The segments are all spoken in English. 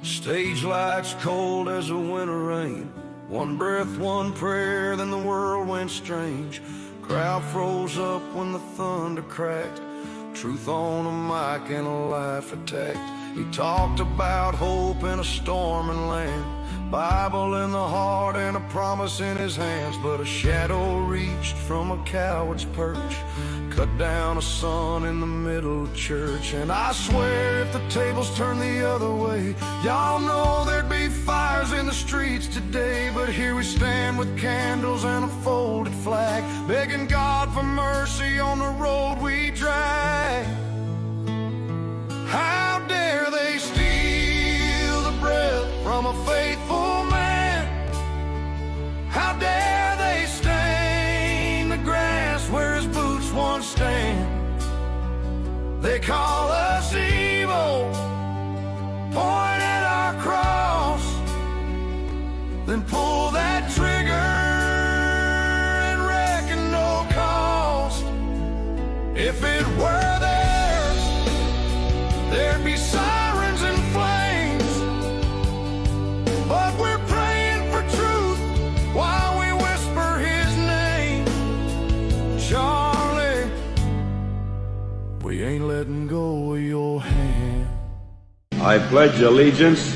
Stage lights cold as a winter rain. One breath, one prayer, then the world went strange. Crowd froze up when the thunder cracked. Truth on a mic and a life attacked. He talked about hope in a storming land, Bible in the heart and a promise in his hands. But a shadow reached from a coward's perch, cut down a son in the middle of church. And I swear if the tables turned the other way, y'all know there'd be fires in the streets today. But here we stand with candles and a folded flag, begging God for mercy on the road we drag. How dare they steal the breath from a faithful man? How dare they stain the grass where his boots once stand? They call us evil, point at our cross, then pull that trigger and reckon no cost. If it were theirs, there'd be sirens and flames, but we're praying for truth while we whisper his name. Charlie, we ain't letting go of your hand. I pledge allegiance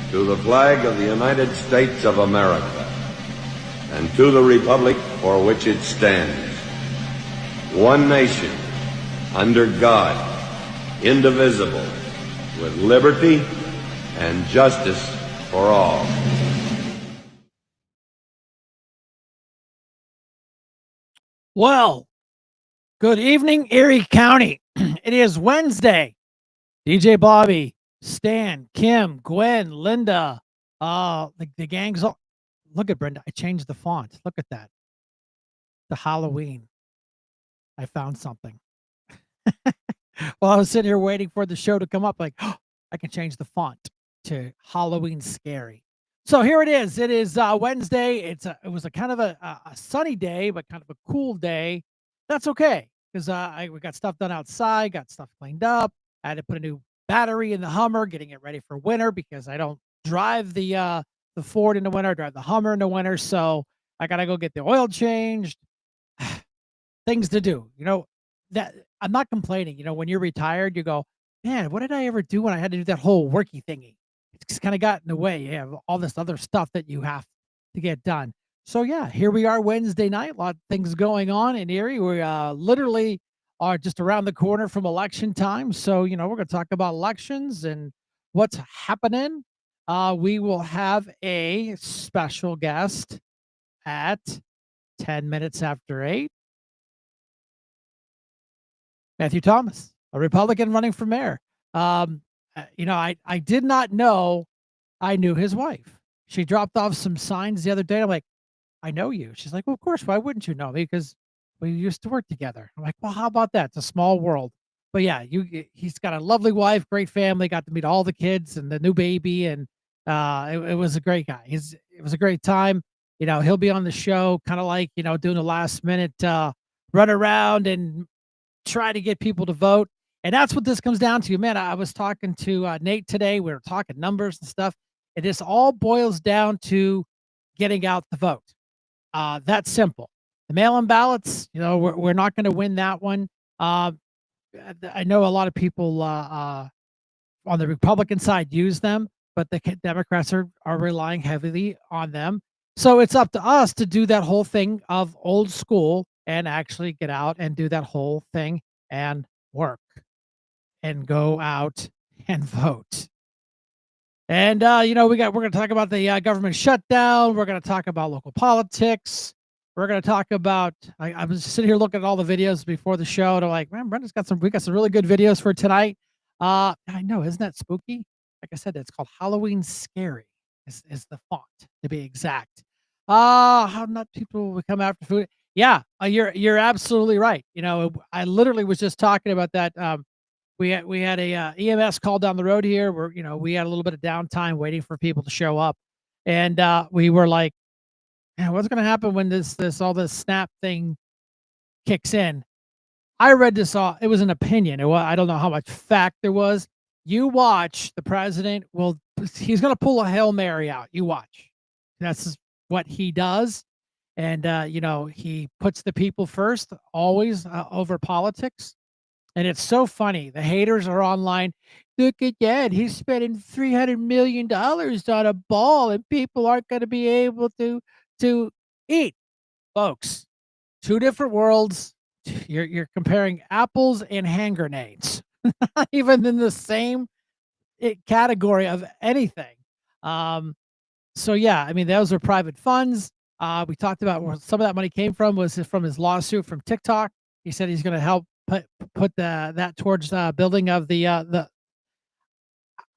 to the flag of the United States of America and to the republic for which it stands, one nation, under God, indivisible, with liberty and justice for all. Well, good evening, Erie County. It is Wednesday. DJ Bobby, Stan, Kim, Gwen, Linda, the gang's all. Look at Brenda. I changed the font. Look at that. The Halloween. I found something. While I was sitting here waiting for the show to come up, like, oh, I can change the font to Halloween Scary. So here it is. It is Wednesday. It was a kind of a sunny day, but kind of a cool day. That's okay, because we got stuff done outside, got stuff cleaned up. I had to put a new battery in the Hummer, getting it ready for winter because I don't drive the Ford in the winter, I drive the Hummer in the winter. So I got to go get the oil changed. Things to do, that I'm not complaining. When you're retired, you go, man, what did I ever do when I had to do that whole worky thingy? It's just kind of got in the way. You have all this other stuff that you have to get done. So yeah, here we are Wednesday night. A lot of things going on in Erie. We literally are just around the corner from election time. So, we're going to talk about elections and what's happening. We will have a special guest at 10 minutes after 8. Matthew Thomas, a Republican running for mayor. I did not know I knew his wife. She dropped off some signs the other day. I'm like, I know you. She's like, well, of course. Why wouldn't you know me? Because we used to work together. I'm like, well, how about that? It's a small world. But yeah, he's got a lovely wife, great family. Got to meet all the kids and the new baby, and it was a great guy. It was a great time. He'll be on the show, kind of like doing the last minute run around and try to get people to vote. And that's what this comes down to. Man, I was talking to Nate today. We were talking numbers and stuff. And this all boils down to getting out the vote. That's simple. The mail-in ballots, we're not going to win that one. I know a lot of people on the Republican side use them, but the Democrats are relying heavily on them. So it's up to us to do that whole thing of old school and actually get out and do that whole thing and work and go out and vote. And, we're going to talk about the government shutdown. We're going to talk about local politics. We're going to talk about, I was sitting here looking at all the videos before the show. And I'm like, man, we got some really good videos for tonight. I know, isn't that spooky? Like I said, it's called Halloween Scary is the font, to be exact. How not people will come after food. Yeah, you're absolutely right. I literally was just talking about that. We had a EMS call down the road here where we had a little bit of downtime waiting for people to show up, and we were like, man, what's going to happen when this SNAP thing kicks in? I read this all. It was an opinion. I don't know how much fact there was, You watch, the president will he's gonna pull a Hail Mary out, you watch. That's what he does, and, he puts the people first, always, over politics, and it's so funny. The haters are online, "Look at that, he's spending $300,000,000 on a ball, and people aren't gonna be able to eat." Folks, 2 different worlds. You're comparing apples and hand grenades, not even in the same category of anything. Um, so yeah, I mean, those are private funds. We talked about where some of that money came from was from his lawsuit from TikTok. He said he's going to help put that towards building of the.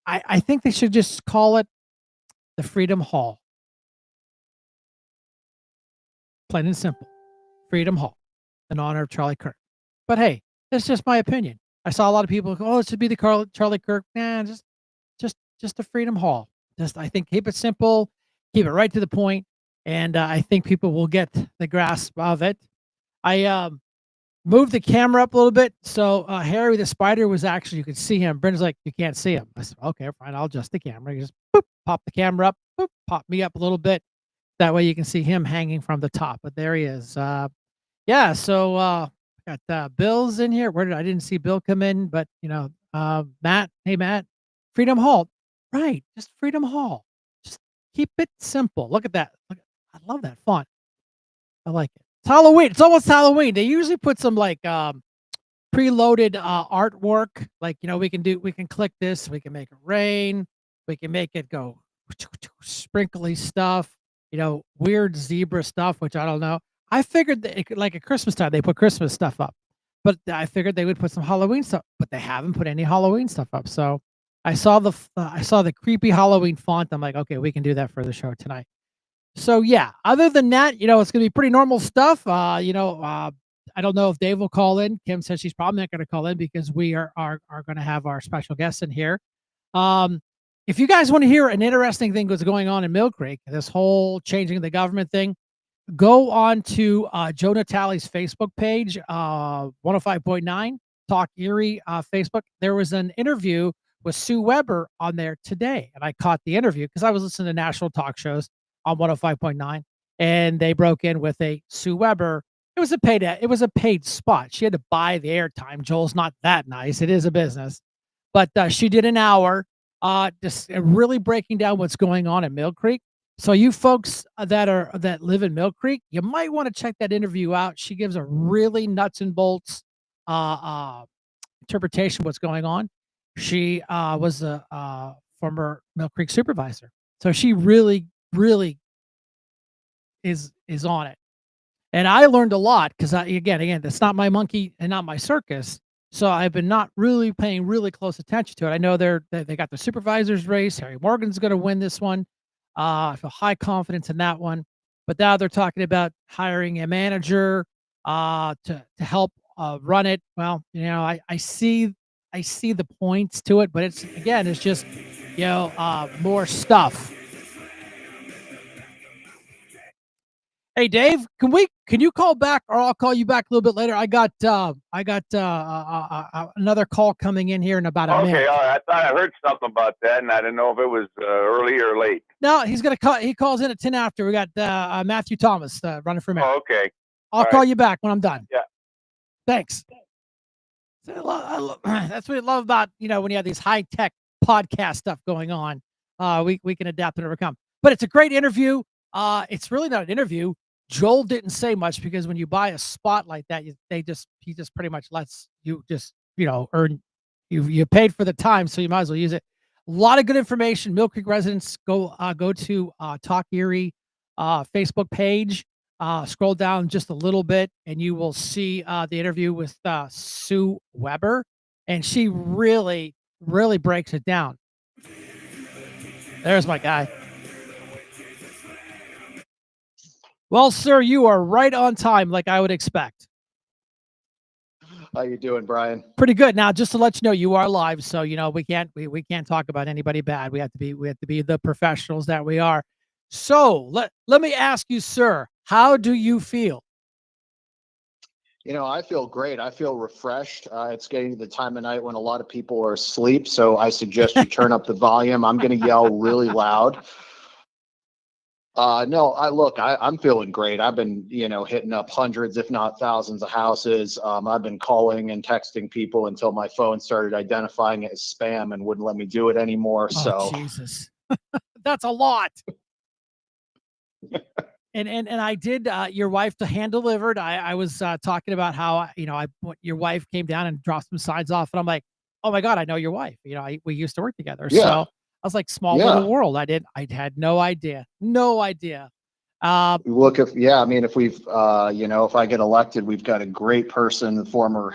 I think they should just call it the Freedom Hall, plain and simple, Freedom Hall, in honor of Charlie Kirk. But hey, that's just my opinion. I saw a lot of people go, "Oh, it should be the Charlie Kirk." Nah, just a Freedom Hall. Just I think keep it simple, keep it right to the point, and I think people will get the grasp of it. I moved the camera up a little bit so Harry the spider was actually you could see him. Brenda's like, you can't see him. I said, okay, fine, I'll adjust the camera. You just boop, pop the camera up, boop, pop me up a little bit. That way you can see him hanging from the top. But there he is. Yeah, so got Bill's in here. I didn't see Bill come in, but Matt, hey Matt, Freedom Hall. Right, just Freedom Hall. Just keep it simple. Look at that. I love that font. I like it. It's Halloween. It's almost Halloween. They usually put some like preloaded artwork. Like, we can click this, we can make it rain, we can make it go sprinkly stuff, weird zebra stuff, which I don't know. I figured that like at Christmas time, they put Christmas stuff up, but I figured they would put some Halloween stuff, but they haven't put any Halloween stuff up. So I saw the creepy Halloween font. I'm like, okay, we can do that for the show tonight. So yeah, other than that, it's gonna be pretty normal stuff. I don't know if Dave will call in. Kim says she's probably not gonna call in because we are gonna have our special guests in here. Um, if you guys want to hear an interesting thing that's going on in Mill Creek, this whole changing the government thing, go on to Joe Natale's Facebook page, 105.9 Talk Erie Facebook. There was an interview with Sue Weber on there today, and I caught the interview because I was listening to national talk shows on 105.9, and they broke in with a Sue Weber. It was a paid spot. She had to buy the airtime. Joel's not that nice. It is a business, but she did an hour, just really breaking down what's going on in Mill Creek. So you folks that live in Mill Creek, you might want to check that interview out. She gives a really nuts and bolts interpretation of what's going on. She was a former Mill Creek supervisor, so she really is on it. And I learned a lot because again, that's not my monkey and not my circus. So I've been not really paying really close attention to it. I know they got the supervisors race. Harry Morgan's going to win this one. I feel high confidence in that one. But now they're talking about hiring a manager to help run it. Well, I see the points to it, but it's just more stuff. Hey Dave, can you call back or I'll call you back a little bit later? I got another call coming in here in about a minute. Okay, all right. I thought I heard something about that, and I didn't know if it was early or late. No, he's gonna call. He calls in at 10 after. We got Matthew Thomas running for mayor. Oh, okay. I'll call you back when I'm done. Yeah. Thanks. That's what I love about when you have these high tech podcast stuff going on. We can adapt and overcome. But it's a great interview. It's really not an interview. Joel didn't say much because when you buy a spot like that, he just pretty much lets you just earn. You paid for the time, so you might as well use it. A lot of good information. Mill Creek residents, go to Talk Erie Facebook page. Scroll down just a little bit, and you will see the interview with Sue Weber, and she really breaks it down. There's my guy. Well, sir, you are right on time, like I would expect. How you doing, Brian? Pretty good. Now, just to let you know, you are live, so we can't talk about anybody bad. We have to be the professionals that we are. So let me ask you, sir, how do you feel? I feel great. I feel refreshed. It's getting to the time of night when a lot of people are asleep. So I suggest you turn up the volume. I'm going to yell really loud. No, I'm feeling great. I've been, hitting up hundreds, if not thousands of houses. I've been calling and texting people until my phone started identifying it as spam and wouldn't let me do it anymore. Oh, So Jesus. That's a lot. And I did your wife to hand delivered. I was talking about how your wife came down and dropped some signs off, and I'm like, oh my god, I know your wife. We used to work together, yeah, so I was like, small little yeah. world. I had no idea, no idea. Uh, Look, I mean, if we've, if I get elected, we've got a great person, the former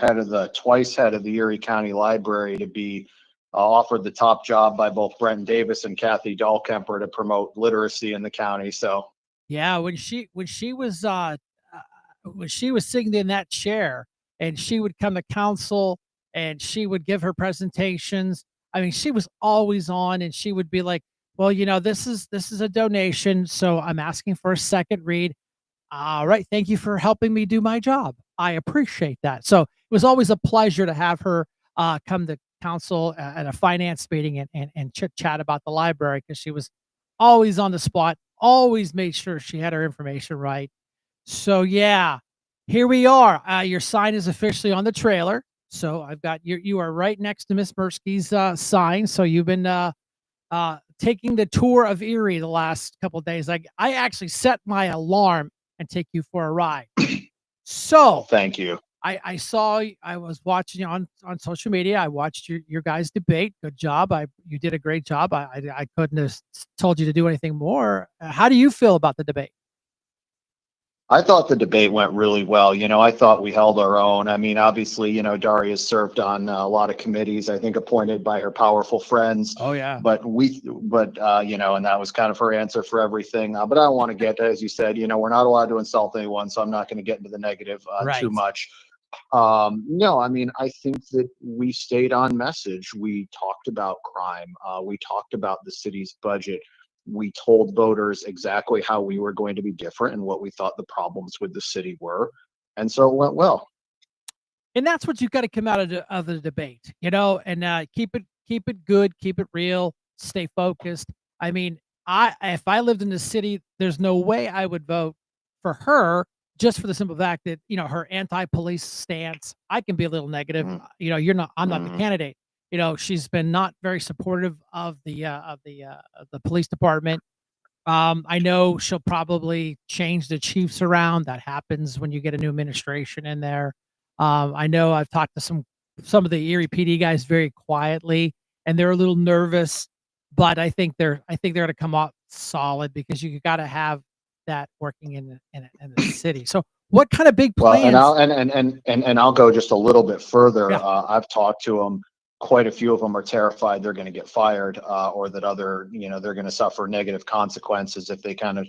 twice head of the Erie County Library, to be offered the top job by both Brenton Davis and Kathy Dahlkemper to promote literacy in the county. So, yeah, when she was sitting in that chair and she would come to council and she would give her presentations. I mean, she was always on and she would be like, well, this is a donation, so I'm asking for a second read. All right, thank you for helping me do my job. I appreciate that. So it was always a pleasure to have her come to council at a finance meeting and chit chat about the library, because she was always on the spot, always made sure she had her information right. So yeah, here we are. Your sign is officially on the trailer. So I've got you are right next to Miss Mirsky's sign. So you've been taking the tour of Erie the last couple of days. I actually set my alarm and take you for a ride. oh, So thank you. I was watching you on social media. I watched your guys' debate. Good job. You did a great job. I couldn't have told you to do anything more. How do you feel about the debate? I thought the debate went really well. I thought we held our own. I mean, obviously, Daria's served on a lot of committees, I think appointed by her powerful friends. Oh yeah. And that was kind of her answer for everything. But I don't want to get, as you said, we're not allowed to insult anyone, so I'm not going to get into the negative too Right. much. No, I mean, I think that we stayed on message. We talked about crime. We talked about the city's budget. We told voters exactly how we were going to be different and what we thought the problems with the city were. And so it went well. And that's what you've got to come out of the debate, and keep it good, keep it real, stay focused. I mean, if I lived in the city, there's no way I would vote for her, just for the simple fact that her anti-police stance. I can be a little negative. Mm, I'm not the mm. candidate. She's been not very supportive of the police department. I know she'll probably change the chiefs around. That happens when you get a new administration in there. I know I've talked to some of the Erie PD guys very quietly, and they're a little nervous, but I think they're going to come out solid, because you got to have that working in the city. So, what kind of big Well, and plans? I'll go just a little bit further. Yeah, I've talked to them. Quite a few of them are terrified they're going to get fired, or that they're going to suffer negative consequences if they kind of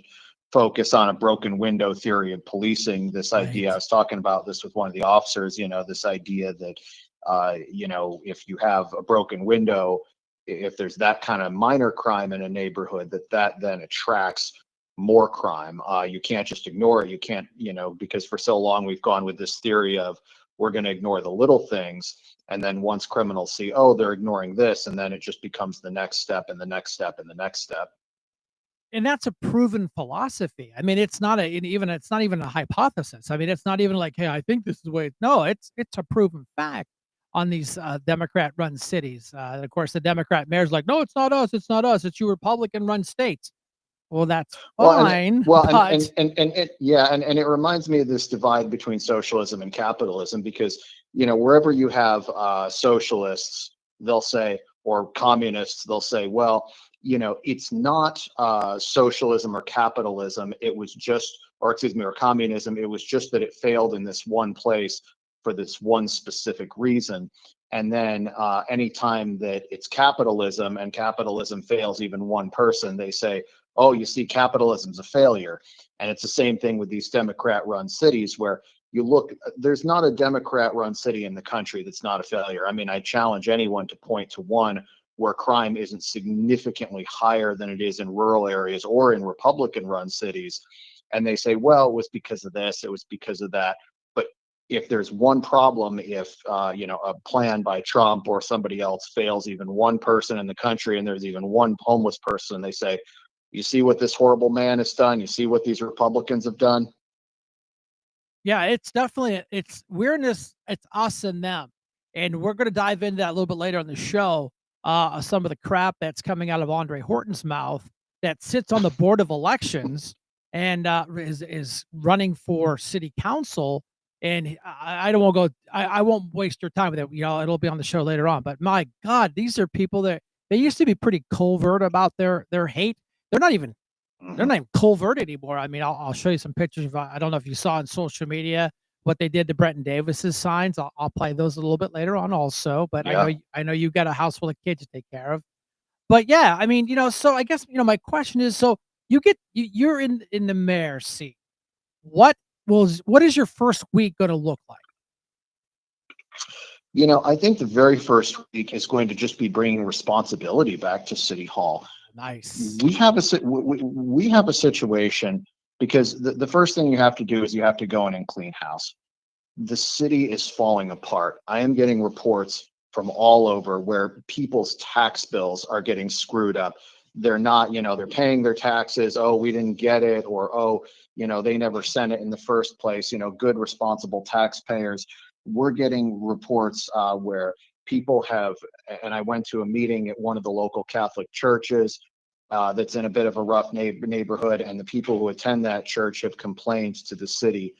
focus on a broken window theory of policing. This idea, I right. was talking about this with one of the officers. This idea that, if you have a broken window, if there's that kind of minor crime in a neighborhood, that then attracts more crime. You can't just ignore it. You can't, because for so long we've gone with this theory of we're going to ignore the little things. And then once criminals see, oh, they're ignoring this, and then it just becomes the next step and the next step and the next step. And that's a proven philosophy. I mean, it's not even a hypothesis. I mean, it's not even like, hey, I think this is the way. No, it's a proven fact on these Democrat-run cities. And of course, the Democrat mayor's like, no, it's not us. It's not us. It's you Republican-run states. Well, that's Well, fine, but and it reminds me of this divide between socialism and capitalism, because wherever you have socialists, they'll say, or communists, they'll say, well, it's not socialism or capitalism. It was just, or excuse me, or communism. It was just that it failed in this one place for this one specific reason. And then anytime that it's capitalism and capitalism fails even one person, they say, oh, you see, capitalism's a failure. And it's the same thing with these Democrat-run cities, where you look, there's not a Democrat-run city in the country that's not a failure. I mean, I challenge anyone to point to one where crime isn't significantly higher than it is in rural areas or in Republican-run cities. And they say, well, it was because of this, it was because of that. But if there's one problem, if a plan by Trump or somebody else fails even one person in the country, and there's even one homeless person, they say, you see what this horrible man has done, you see what these Republicans have done. Yeah, it's definitely we're in this, it's us and them. And we're gonna dive into that a little bit later on the show. Some of the crap that's coming out of Andre Horton's mouth, that sits on the board of elections and is running for city council. And I don't want to go. I won't waste your time with it. It'll be on the show later on. But my God, these are people that they used to be pretty covert about their hate. They're not even they're not even covert anymore. I mean, I'll show you some pictures of, I don't know if you saw on social media what they did to Brenton Davis's signs. I'll play those a little bit later on also, but Yeah. I know you got a house full of kids to take care of. But yeah, I mean, so I guess, my question is, so you're in the mayor's seat. What what is your first week going to look like? I think the very first week is going to just be bringing responsibility back to City Hall. Nice. We have we have a situation, because the first thing you have to do is you have to go in and clean house. The city is falling apart. I am getting reports from all over where people's tax bills are getting screwed up. They're not, they're paying their taxes. Oh, we didn't get it. Or, oh, they never sent it in the first place. Good, responsible taxpayers. We're getting reports where people have, and I went to a meeting at one of the local Catholic churches that's in a bit of a rough neighborhood, and the people who attend that church have complained to the city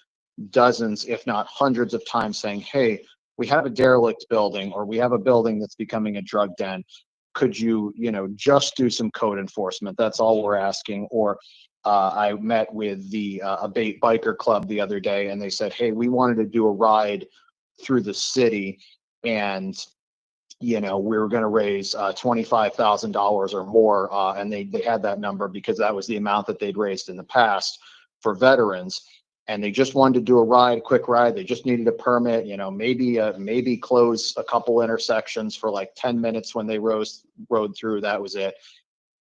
dozens, if not hundreds of times, saying, hey, we have a derelict building, or we have a building that's becoming a drug den. Could you, just do some code enforcement? That's all we're asking. Or I met with the Abate Biker Club the other day, and they said, hey, we wanted to do a ride through the city, and we were going to raise $25,000 or more, and they had that number because that was the amount that they'd raised in the past for veterans, and they just wanted to do a quick ride. They just needed a permit, maybe close a couple intersections for like 10 minutes when they rode through. That was it.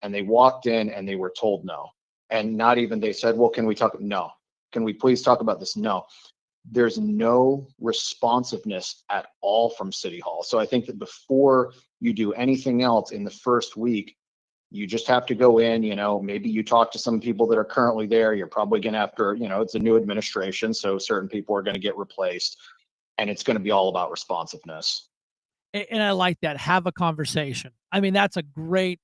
And they walked in and they were told no. And not even, they said, well, can we talk? No. Can we please talk about this? No. There's no responsiveness at all from City Hall. So I think that before you do anything else in the first week, you just have to go in, maybe you talk to some people that are currently there. You're probably going to have to, it's a new administration, so certain people are going to get replaced, and it's going to be all about responsiveness. And I like that. Have a conversation. I mean, that's a great,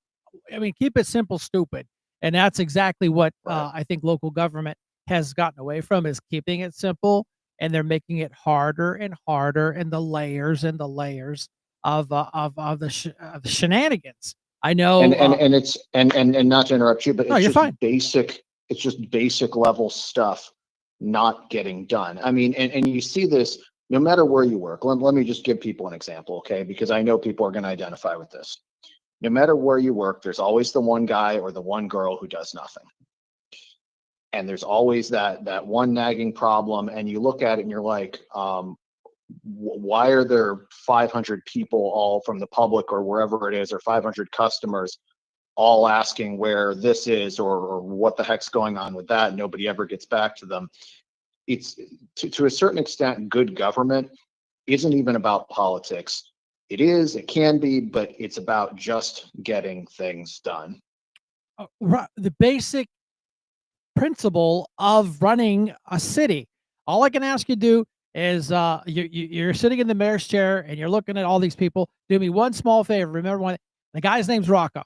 keep it simple, stupid. And that's exactly what Right. I think local government has gotten away from, is keeping it simple, and they're making it harder and harder, and the layers of the shenanigans. I know. And it's and not to interrupt you, but No, it's you're just fine. basic. It's just basic level stuff not getting done. I mean, and you see this no matter where you work. Let me just give people an example, okay? Because I know people are going to identify with this. No matter where you work, there's always the one guy or the one girl who does nothing. And there's always that one nagging problem. And you look at it and you're like, why are there 500 people, all from the public or wherever it is, or 500 customers all asking where this is, or what the heck's going on with that? Nobody ever gets back to them. It's to a certain extent, good government isn't even about politics. It can be, but it's about just getting things done. The basic principle of running a city. All I can ask you to do is you're sitting in the mayor's chair and you're looking at all these people. Do me one small favor. Remember, when the guy's name's Rocco.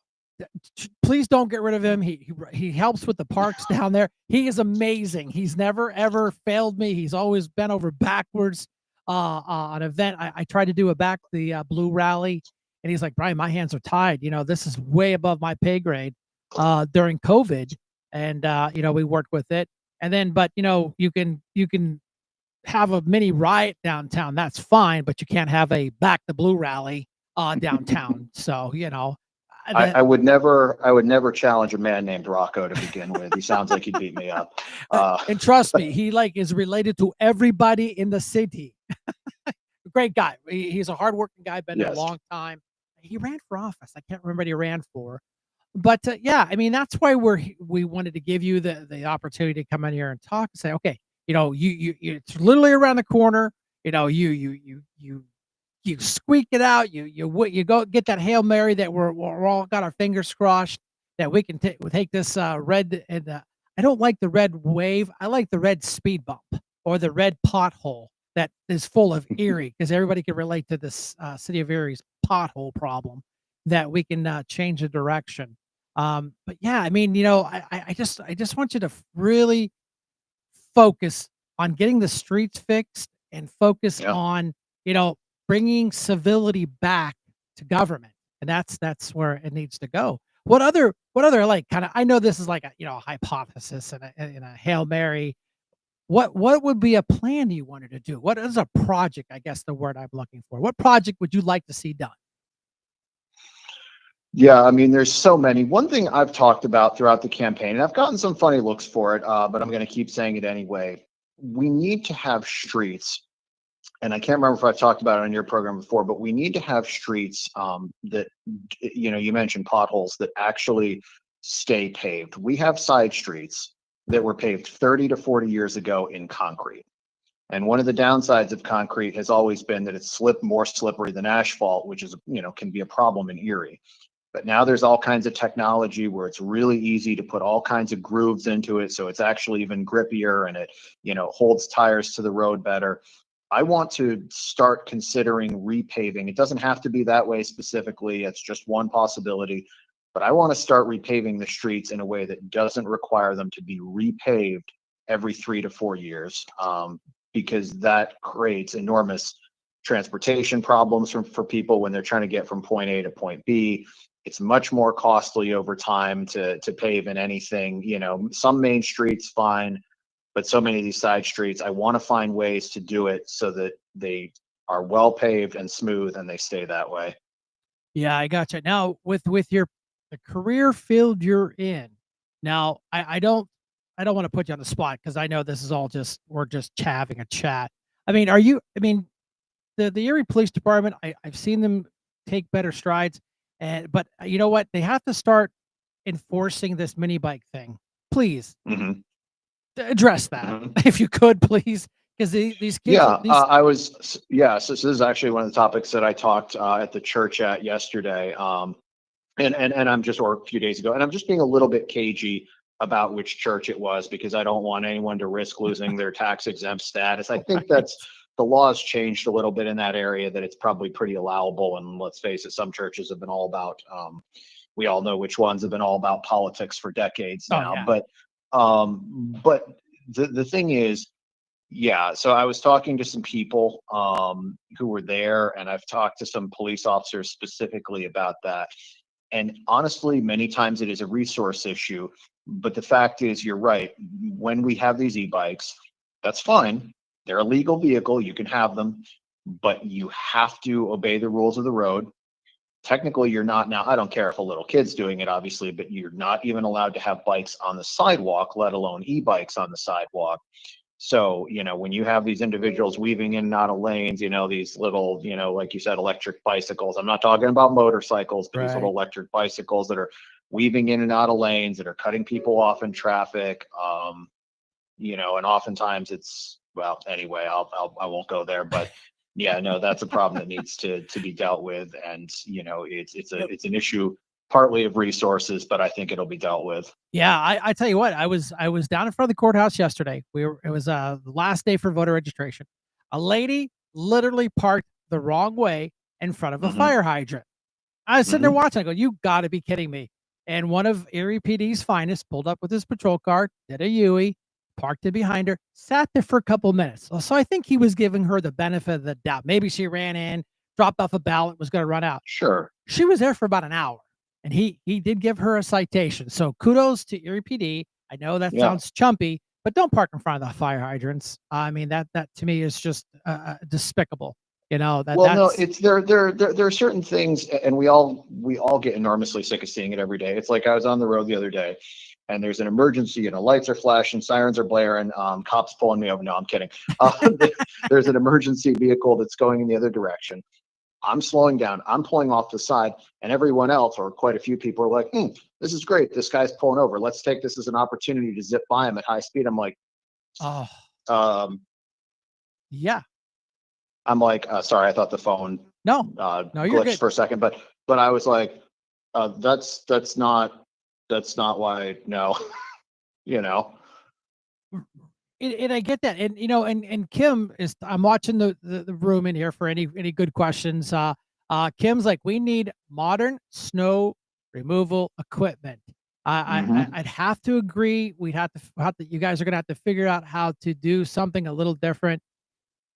Please don't get rid of him. He helps with the parks down there. He is amazing. He's never ever failed me. He's always bent over backwards on an event. I tried to do the blue rally, and he's like, Brian, my hands are tied. This is way above my pay grade during COVID. And we worked with it. And then, but you can have a mini riot downtown. That's fine, but you can't have a Back the Blue rally downtown. So I would never challenge a man named Rocco to begin with. He sounds like he'd beat me up. And trust me, he is related to everybody in the city. Great guy. He's a hardworking guy, been there a long time. He ran for office. I can't remember what he ran for. But yeah, that's why we wanted to give you the opportunity to come in here and talk and say, okay, you it's literally around the corner. you squeak it out. You go get that Hail Mary that we're all got our fingers crossed that we can take this red and I don't like the red wave. I like the red speed bump or the red pothole that is full of Erie because everybody can relate to this city of Erie's pothole problem that we can change the direction. But yeah, I mean, I just want you to really focus on getting the streets fixed and focus Yeah. on, you know, bringing civility back to government. And that's where it needs to go. What other like kind of I know this is like a a hypothesis and a Hail Mary. What would be a plan you wanted to do? What is a project, I guess the word I'm looking for. What project would you like to see done? Yeah, I mean, there's so many. One thing I've talked about throughout the campaign, and I've gotten some funny looks for it, but I'm going to keep saying it anyway. We need to have streets, and I can't remember if I've talked about it on your program before, but we need to have streets that, you mentioned potholes that actually stay paved. We have side streets that were paved 30 to 40 years ago in concrete. And one of the downsides of concrete has always been that it's more slippery than asphalt, which is, can be a problem in Erie. But now there's all kinds of technology where it's really easy to put all kinds of grooves into it. So it's actually even grippier and it, holds tires to the road better. I want to start considering repaving. It doesn't have to be that way specifically. It's just one possibility. But I want to start repaving the streets in a way that doesn't require them to be repaved every 3 to 4 years, because that creates enormous transportation problems for people when they're trying to get from point A to point B. It's much more costly over time to pave in anything. Some main streets fine, but so many of these side streets, I want to find ways to do it so that they are well paved and smooth and they stay that way. Yeah, I gotcha. Now with your the career field you're in, now I don't want to put you on the spot because I know this is all just we're just having a chat. I mean, the Erie Police Department, I've seen them take better strides, and but you know what? They have to start enforcing this mini bike thing. Please hmm address that hmm if you could, please, because these kids, Yeah, these yeah. So this is actually one of the topics that I talked at the church at yesterday. And I'm just, or a few days ago, and I'm just being a little bit cagey about which church it was because I don't want anyone to risk losing their tax exempt status. I think right, that's the laws changed a little bit in that area, that it's probably pretty allowable. And let's face it, some churches have been all about, we all know which ones have been all about politics for decades oh now. yeah, But the thing is, yeah, so I was talking to some people who were there, and I've talked to some police officers specifically about that. And honestly, many times it is a resource issue. But the fact is, you're right. When we have these e-bikes, that's fine. They're a legal vehicle. You can have them, but you have to obey the rules of the road. Technically, you're not now. I don't care if a little kid's doing it, obviously, but you're not even allowed to have bikes on the sidewalk, let alone e-bikes on the sidewalk. So, when you have these individuals weaving in and out of lanes, these little, like you said, electric bicycles. I'm not talking about motorcycles, but these little right. electric bicycles that are weaving in and out of lanes, that are cutting people off in traffic. And oftentimes it's, well, anyway, I won't go there, but yeah, no, that's a problem that needs to be dealt with. And, it's an issue partly of resources, but I think it'll be dealt with. Yeah, I tell you what, I was down in front of the courthouse yesterday. It was the last day for voter registration. A lady literally parked the wrong way in front of a hmm fire hydrant. I was sitting there hmm watching. I go, "You got to be kidding me!" And one of Erie PD's finest pulled up with his patrol car, did a Yui, parked it behind her, sat there for a couple minutes. So I think he was giving her the benefit of the doubt. Maybe she ran in, dropped off a ballot, was going to run out. Sure. She was there for about an hour, and he did give her a citation. So kudos to Erie PD. I know that Yeah. sounds chumpy, but don't park in front of the fire hydrants. I mean that to me is just despicable. Well, no, That's it's there are certain things, and we all get enormously sick of seeing it every day. It's like I was on the road the other day, and there's an emergency, lights are flashing, sirens are blaring, cops pulling me over. No, I'm kidding. There's an emergency vehicle that's going in the other direction. I'm slowing down. I'm pulling off the side, and everyone else, or quite a few people, are like, "This is great. This guy's pulling over. Let's take this as an opportunity to zip by him at high speed." I'm like, oh um, yeah. I'm like, sorry, I thought the phone No, no, you're glitched good. for a second, but I was like, that's not why. No, you know. And I get that, and and Kim is. I'm watching the room in here for any good questions. Kim's like, we need modern snow removal equipment. Mhm. I'd have to agree. We'd have to. You guys are gonna have to figure out how to do something a little different.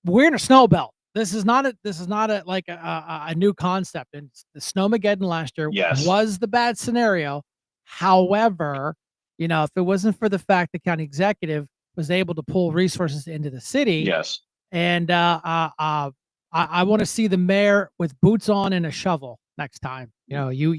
We're in a snow belt. This is not a like a new concept. And the Snowmageddon last year Yes. was the bad scenario. However, if it wasn't for the fact the county executive was able to pull resources into the city, Yes. and I want to see the mayor with boots on and a shovel next time. And You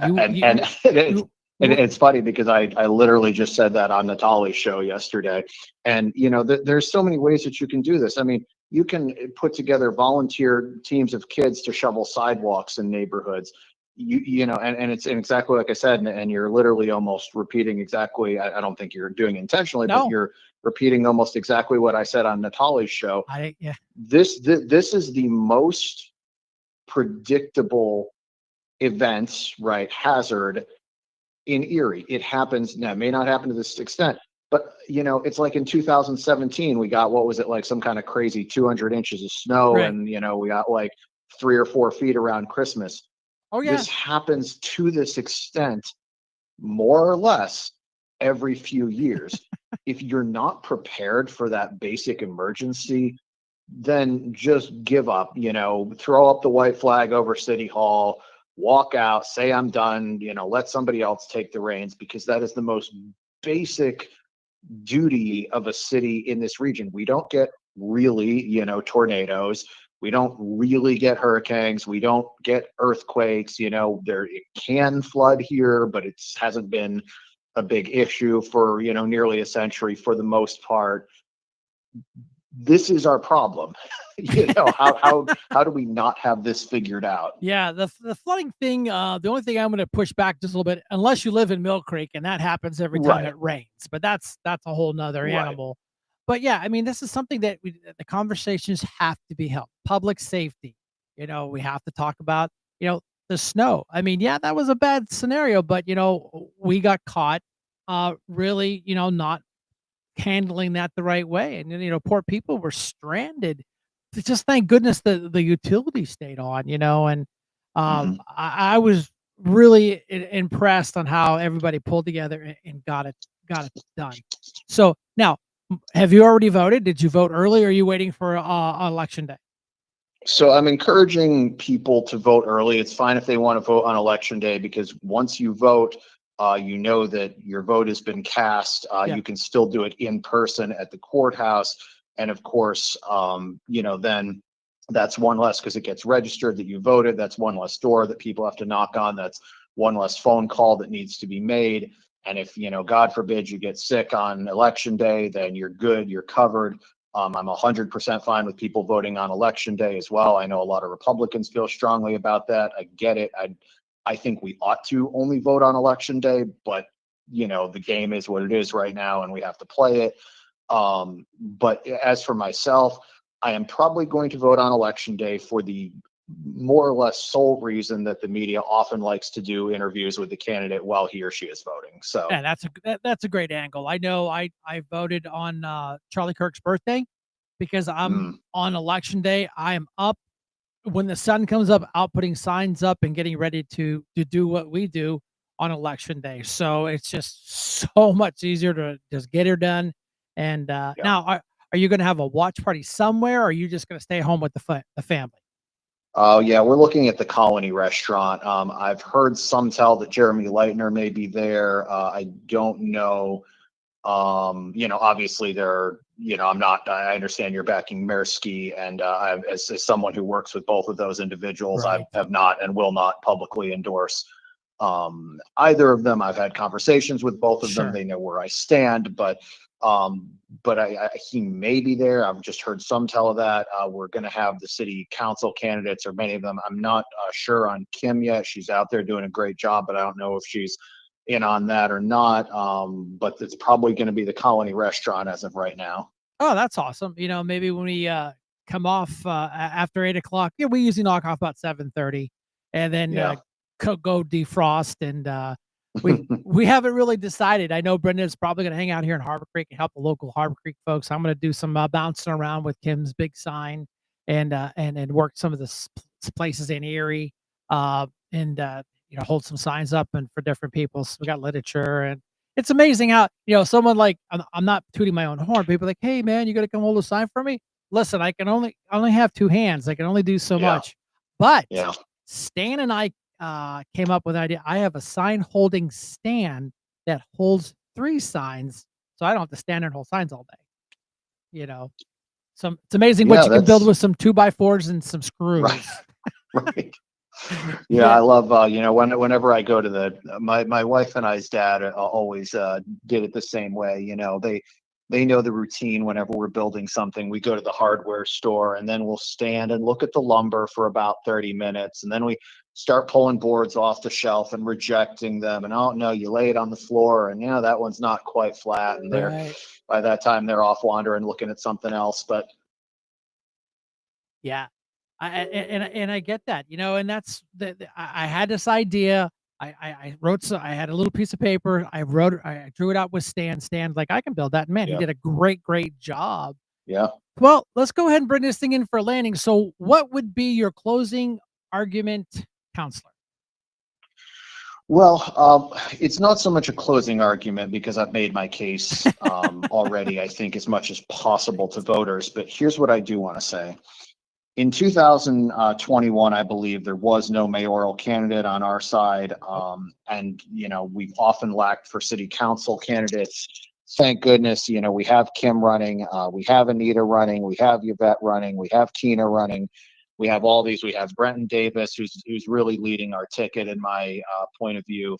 it's funny because I literally just said that on Natalie's show yesterday. And there's so many ways that you can do this. I mean, you can put together volunteer teams of kids to shovel sidewalks in neighborhoods. And it's exactly like I said, and you're literally almost repeating exactly. I don't think you're doing it intentionally, but no, you're repeating almost exactly what I said on Natalie's show. yeah, This is the most predictable events, right? Hazard in Erie. It happens now, it may not happen to this extent, but it's like in 2017, we got, what was it, like some kind of crazy 200 inches of snow, right. and we got like 3 or 4 feet around Christmas. Oh yeah, This happens to this extent, more or less, every few years. If you're not prepared for that basic emergency, then just give up, throw up the white flag over City Hall, walk out, say I'm done, let somebody else take the reins, because that is the most basic duty of a city in this region. We don't get really, tornadoes. We don't really get hurricanes. We don't get earthquakes. There, it can flood here, but it hasn't been a big issue for, nearly a century for the most part. This is our problem. How do we not have this figured out? yeah. The flooding thing. The only thing I'm going to push back just a little bit, unless you live in Mill Creek, and that happens every time Right. it rains. But that's a whole nother Right. animal. But yeah, I mean, this is something that the conversations have to be held. Public safety. We have to talk about the snow. I mean, yeah, that was a bad scenario, but we got caught really not handling that the right way. And then, poor people were stranded. Just thank goodness the utility stayed on, and Mhm. I was really impressed on how everybody pulled together and got it done. So now, have you already voted? Did you vote early, or are you waiting for election day? So I'm encouraging people to vote early. It's fine if they want to vote on election day, because once you vote, you know that your vote has been cast. Yeah, You can still do it in person at the courthouse. And of course, then that's one less, because it gets registered that you voted. That's one less door that people have to knock on. That's one less phone call that needs to be made. And if, God forbid, you get sick on election day, then you're good, you're covered. I'm 100% fine with people voting on election day as well. I know a lot of Republicans feel strongly about that. I get it. I think we ought to only vote on election day, but the game is what it is right now, and we have to play it. But as for myself, I am probably going to vote on election day for the more or less sole reason that the media often likes to do interviews with the candidate while he or she is voting. yeah, So, that's a great angle. I know I voted on Charlie Kirk's birthday because I'm mm, on election day. I am up when the sun comes up, out putting signs up and getting ready to do what we do on election day. So it's just so much easier to just get her done. And yeah. now, are you going to have a watch party somewhere, or are you just going to stay home with the family? Oh, yeah, we're looking at the Colony restaurant. I've heard some tell that Jeremy Leitner may be there. I don't know. Obviously I understand you're backing Mersky, and as someone who works with both of those individuals, I Right. have not and will not publicly endorse either of them. I've had conversations with both of them. Sure. They know where I stand, but he may be there. I've just heard some tell of that. We're going to have the city council candidates, or many of them. I'm not sure on Kim yet. She's out there doing a great job, but I don't know if she's in on that or not. But it's probably going to be the Colony restaurant as of right now. Oh, that's awesome. Maybe when we come off after 8 o'clock. Yeah, we usually knock off about 7:30, and then Yeah. go defrost. And we haven't really decided. I know Brenda's probably going to hang out here in Harbor Creek and help the local Harbor Creek folks. I'm going to do some bouncing around with Kim's big sign, and work some of the places in Erie, and hold some signs up and for different people. So we got literature, and it's amazing how someone like I'm not tooting my own horn. People are like, hey man, you got to come hold a sign for me. Listen, I only have two hands. I can only do so Yeah. much. But Yeah. Stan and I came up with an idea. I have a sign holding stand that holds 3 signs, so I don't have to stand there and hold signs all day. It's amazing what Yeah, you can build that's with some 2x4s and some screws. right. Right. Yeah, Yeah. I love whenever I go to my wife and I's dad always did it the same way. They know the routine. Whenever we're building something, we go to the hardware store, and then we'll stand and look at the lumber for about 30 minutes, and then we start pulling boards off the shelf and rejecting them. And oh no, you lay it on the floor, and that one's not quite flat, and Right. by that time they're off wandering looking at something else. But Yeah. And I get that, and that's I had this idea. I wrote, so I had a little piece of paper. I drew it out with Stan. Like, I can build that. Man, he yeah, did a great job. yeah. Well, let's go ahead and bring this thing in for a landing. So what would be your closing argument, counselor? Well, it's not so much a closing argument because I've made my case already, I think, as much as possible to voters. But here's what I do want to say. In 2021, I believe there was no mayoral candidate on our side. And, we've often lacked for city council candidates. Thank goodness, we have Kim running, we have Anita running, we have Yvette running, we have Tina running. We have all these. We have Brenton Davis, who's really leading our ticket in my point of view.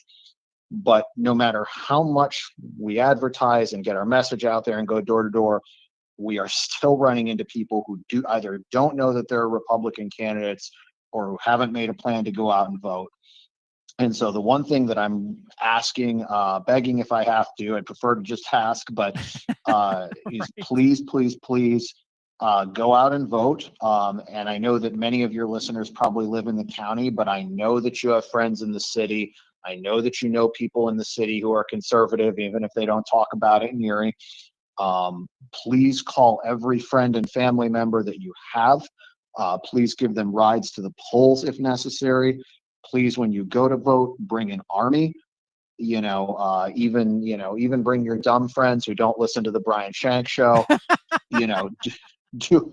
But no matter how much we advertise and get our message out there and go door to door, we are still running into people who either don't know that they're Republican candidates or who haven't made a plan to go out and vote. And so the one thing that I'm asking, begging if I have to, I'd prefer to just ask, but is please, please, please go out and vote. And I know that many of your listeners probably live in the county, but I know that you have friends in the city. I know that you know people in the city who are conservative, even if they don't talk about it in Erie. Please call every friend and family member that you have. Please give them rides to the polls if necessary. Please, when you go to vote, bring an army. Even bring your dumb friends who don't listen to the Brian Shank show. do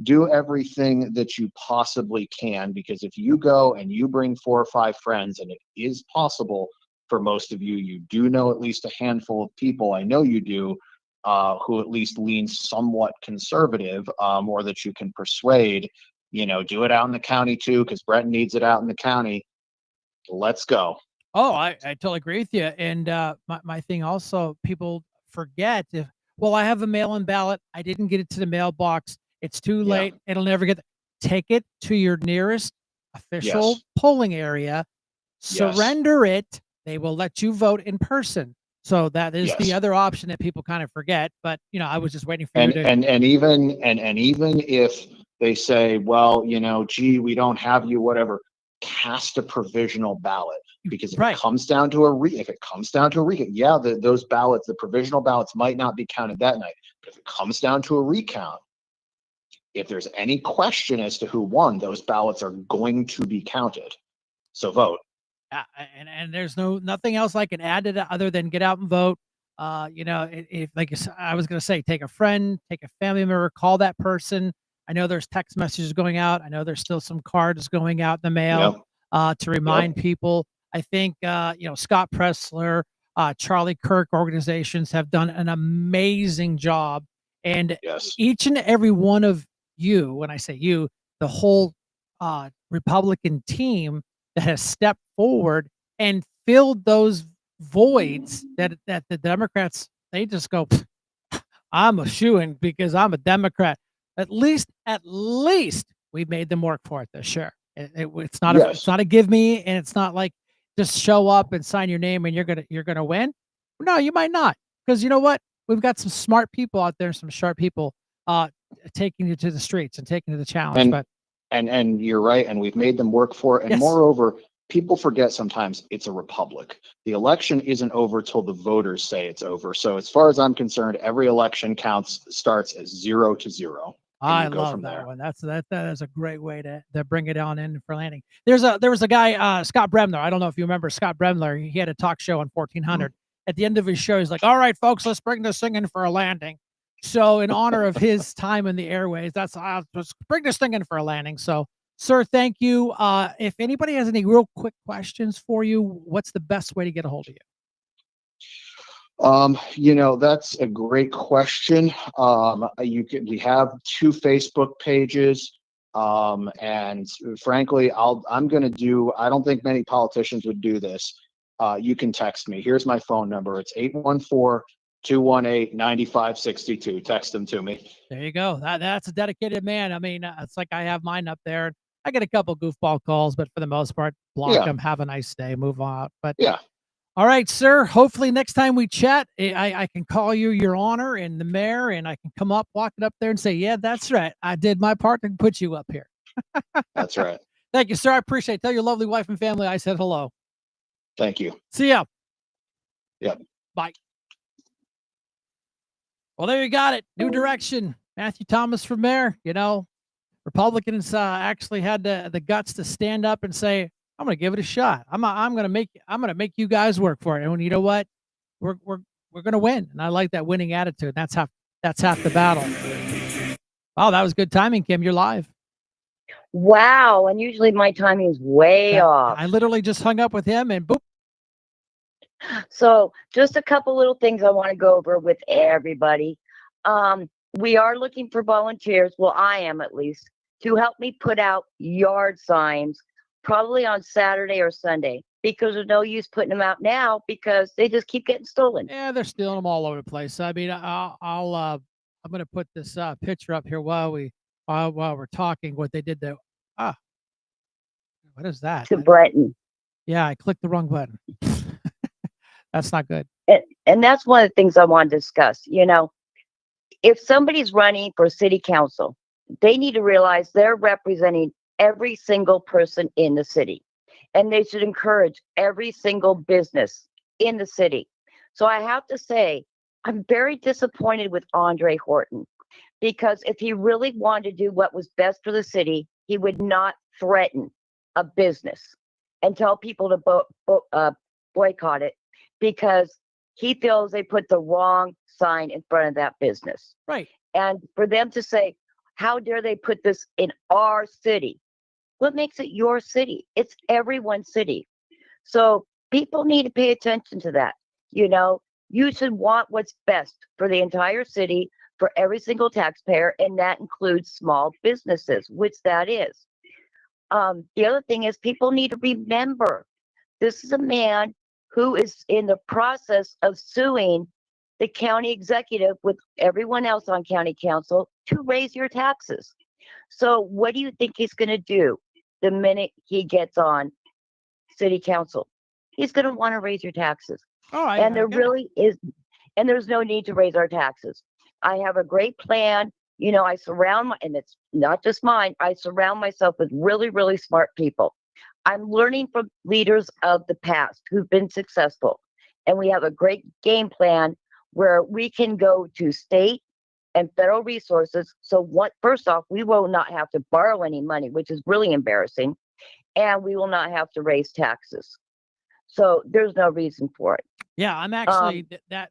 do everything that you possibly can, because if you go and you bring 4 or 5 friends, and it is possible for most of you, you do know at least a handful of people, I know you do, who at least lean somewhat conservative, or that you can persuade. Do it out in the county too, because Breton needs it out in the county. Let's go. Oh, I totally agree with you. And my thing also, people forget, well, I have a mail-in ballot. I didn't get it to the mailbox. It's too Yeah. late. It'll never get. Take it to your nearest official Yes. polling area. Yes. Surrender it. They will let you vote in person. So that is the Yes. other option that people kind of forget. But I was just waiting for you And to. even if they say, well, gee, we don't have you, whatever, cast a provisional ballot, because if Right. it comes down to a recount, yeah, those ballots, the provisional ballots might not be counted that night. But if it comes down to a recount, if there's any question as to who won, those ballots are going to be counted. So vote. And there's nothing else I can add to that other than get out and vote. If like I was going to say, take a friend, take a family member, call that person. I know there's text messages going out. I know there's still some cards going out in the mail to remind people. I think Scott Pressler, Charlie Kirk organizations have done an amazing job, and Yes. each and every one of you, when I say you, the whole Republican team that has stepped forward and filled those voids that the Democrats, they just go, I'm a shoo-in because I'm a Democrat. At least we've made them work for it this year. It's not Yes. it's not a give me, and it's not like just show up and sign your name and you're gonna win. No, you might not, because you know what? We've got some smart people out there, some sharp people. taking you to the streets and taking you to the challenge. And But and you're right, and we've made them work for it. And yes, moreover, people forget sometimes it's a republic. The election isn't over till the voters say it's over. So as far as I'm concerned, every election starts at 0 to 0. And I you go love from that there. one. That is a great way to bring it on in for landing. There was a guy, Scott Bremner. I don't know if you remember Scott Bremner. He had a talk show on 1400. At the end of his show, he's like, "All right, folks, let's bring this thing in for a landing." So in honor of his time in the airways, let's bring this thing in for a landing. So, sir, thank you. If anybody has any real quick questions for you, what's the best way to get a hold of you? That's a great question. We have 2 Facebook pages. And frankly, I don't think many politicians would do this. You can text me. Here's my phone number. It's 814-218-9562. Text them to me. There you go. That's a dedicated man. I mean, it's like I have mine up there. I get a couple goofball calls, but for the most part, block Yeah. them. Have a nice day. Move on. But Yeah. all right, sir. Hopefully next time we chat, I can call you Your Honor and the mayor, and I can come up, walk it up there, and say, "Yeah, that's right. I did my part to put you up here." That's right. Thank you, sir. I appreciate it. Tell your lovely wife and family I said hello. Thank you. See ya. Yep. Bye. Well, there you got it. New direction. Matthew Thomas for mayor. Republicans actually had the guts to stand up and say, "I'm going to give it a shot. I'm going to make you guys work for it." And you know what? We're going to win. And I like that winning attitude. That's half the battle. Wow, that was good timing, Kim. You're live. Wow. And usually my timing is way off. I literally just hung up with him and boop. So just a couple little things I want to go over with everybody. We are looking for volunteers. Well, I am at least, to help me put out yard signs, probably on Saturday or Sunday, because there's no use putting them out now because they just keep getting stolen. Yeah, they're stealing them all over the place. I mean, I'm going to put this picture up here while we're talking. What they did there. What is that? To Breton. Yeah, I clicked the wrong button. That's not good. And that's one of the things I want to discuss. If somebody's running for city council, they need to realize they're representing every single person in the city. And they should encourage every single business in the city. So I have to say, I'm very disappointed with Andre Horton, because if he really wanted to do what was best for the city, he would not threaten a business and tell people to boycott it, because he feels they put the wrong sign in front of that business. Right. And for them to say, how dare they put this in our city? What makes it your city? It's everyone's city. So people need to pay attention to that. You should want what's best for the entire city, for every single taxpayer, and that includes small businesses, which that is. The other thing is, people need to remember, this is a man who is in the process of suing the county executive with everyone else on county council to raise your taxes. So what do you think he's going to do the minute he gets on city council? He's going to want to raise your taxes. And there really is, and there's no need to raise our taxes. I have a great plan. I surround and it's not just mine. I surround myself with really, really smart people. I'm learning from leaders of the past who've been successful. And we have a great game plan where we can go to state and federal resources. So first off, we will not have to borrow any money, which is really embarrassing. And we will not have to raise taxes. So there's no reason for it. Yeah, I'm actually that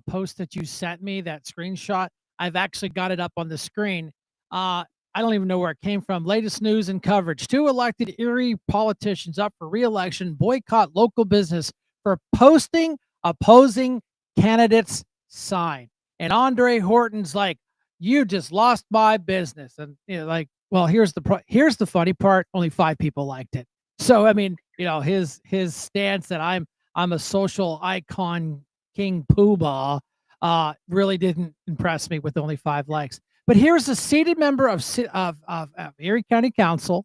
post that you sent me, that screenshot, I've actually got it up on the screen. I don't even know where it came from. Latest news and coverage. 2 elected Erie politicians up for re-election boycott local business for posting opposing candidates' sign. And Andre Horton's like, "You just lost my business." And well, here's the funny part. Only 5 people liked it. So I mean, his stance that I'm a social icon, King Poobah, really didn't impress me with only 5 likes. But here's a seated member of Erie County Council.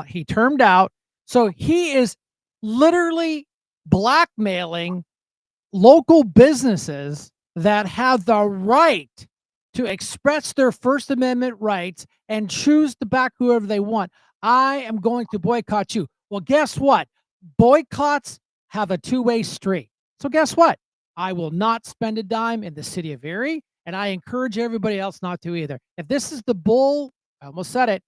He termed out. So he is literally blackmailing local businesses that have the right to express their First Amendment rights and choose to back whoever they want. I am going to boycott you. Well, guess what? Boycotts have a two-way street. So guess what? I will not spend a dime in the city of Erie, and I encourage everybody else not to either. If this is the bull, I almost said it,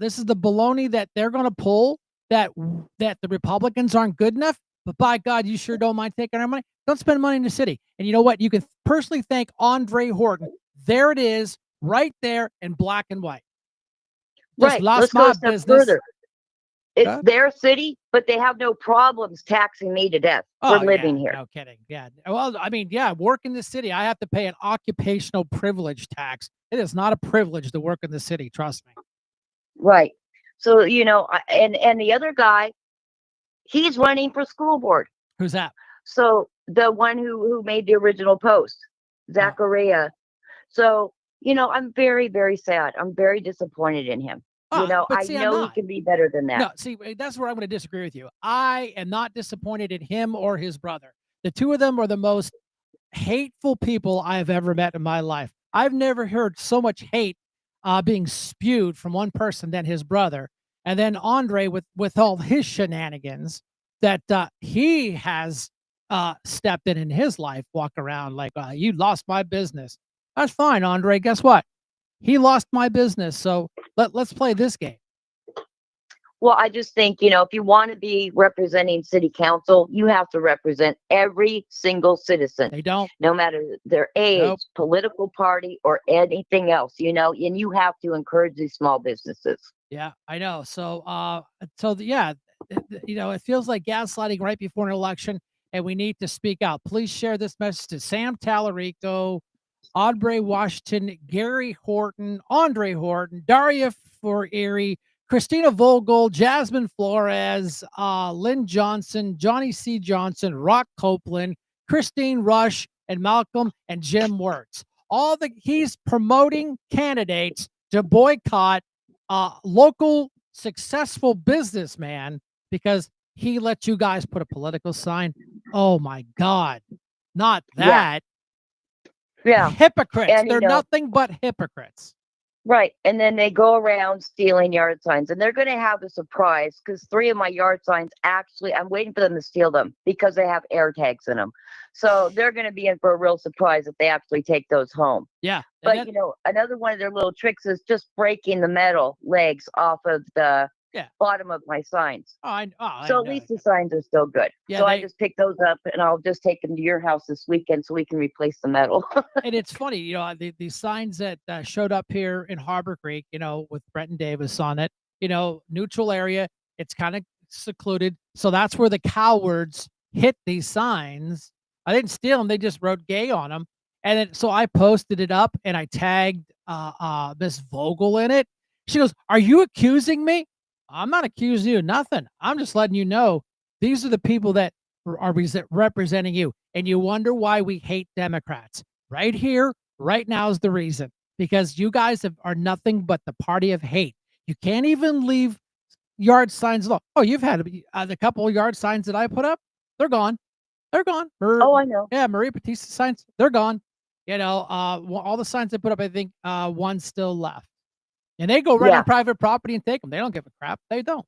this is the baloney that they're going to pull, that the Republicans aren't good enough, but by God, you sure don't mind taking our money. Don't spend money in the city. And you know what? You can personally thank Andre Horton. There it is, right there in black and white. Just Right. lost Let's go my a step business. further. It's Huh? their city, but they have no problems taxing me to death for living here. No kidding. Yeah. Well, I mean, yeah, work in the city. I have to pay an occupational privilege tax. It is not a privilege to work in the city. Trust me. Right. So, and the other guy, he's running for school board. Who's that? So the one who made the original post, Zachariah. So, I'm very, very sad. I'm very disappointed in him. But I see, I'm know he not. can be better than that. No, see, that's where I'm going to disagree with you. I am not disappointed in him or his brother. The two of them are the most hateful people I have ever met in my life. I've never heard so much hate being spewed from one person than his brother. And then Andre with all his shenanigans that he has stepped in his life, walk around like, you lost my business. That's fine, Andre. Guess what? He lost my business. So let's play this game. Well, I just think, if you want to be representing city council, you have to represent every single citizen. They don't. No matter their age, Nope. political party, or anything else, and you have to encourage these small businesses. Yeah, I know. So, it feels like gaslighting right before an election, and we need to speak out. Please share this message to Sam Tallarico, Audrey Washington, Gary Horton, Andre Horton, Daria for Erie, Christina Vogel, Jasmine Flores, Lynn Johnson, Johnny C. Johnson, Rock Copeland, Christine Rush, and Malcolm and Jim Wirtz. He's promoting candidates to boycott local successful businessman because he let you guys put a political sign. Oh my God. Not that. Yeah. Hypocrites. And, They're nothing but hypocrites. Right. And then they go around stealing yard signs, and they're going to have a surprise because 3 of my yard signs I'm waiting for them to steal them because they have air tags in them. So they're going to be in for a real surprise if they actually take those home. Yeah. But, another one of their little tricks is just breaking the metal legs off of the bottom of my signs. So at least the signs are still good. Yeah, so I just pick those up and I'll just take them to your house this weekend so we can replace the metal. And it's funny, the signs that showed up here in Harbor Creek, with Brenton Davis on it, neutral area, it's kind of secluded. So that's where the cowards hit these signs. I didn't steal them. They just wrote gay on them. And then, so I posted it up and I tagged Miss Vogel in it. She goes, "Are you accusing me?" I'm not accusing you of nothing. I'm just letting you know these are the people that are representing you. And you wonder why we hate Democrats. Right here, right now is the reason. Because you guys are nothing but the party of hate. You can't even leave yard signs alone. Oh, you've had the couple of yard signs that I put up. They're gone. They're gone. Oh, I know. Yeah, Maria Batista signs. They're gone. All the signs I put up, I think one's still left. And they go right on private property and take them. They don't give a crap. They don't.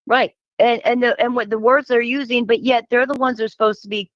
Right. And what the words they're using, but yet they're the ones that are supposed to be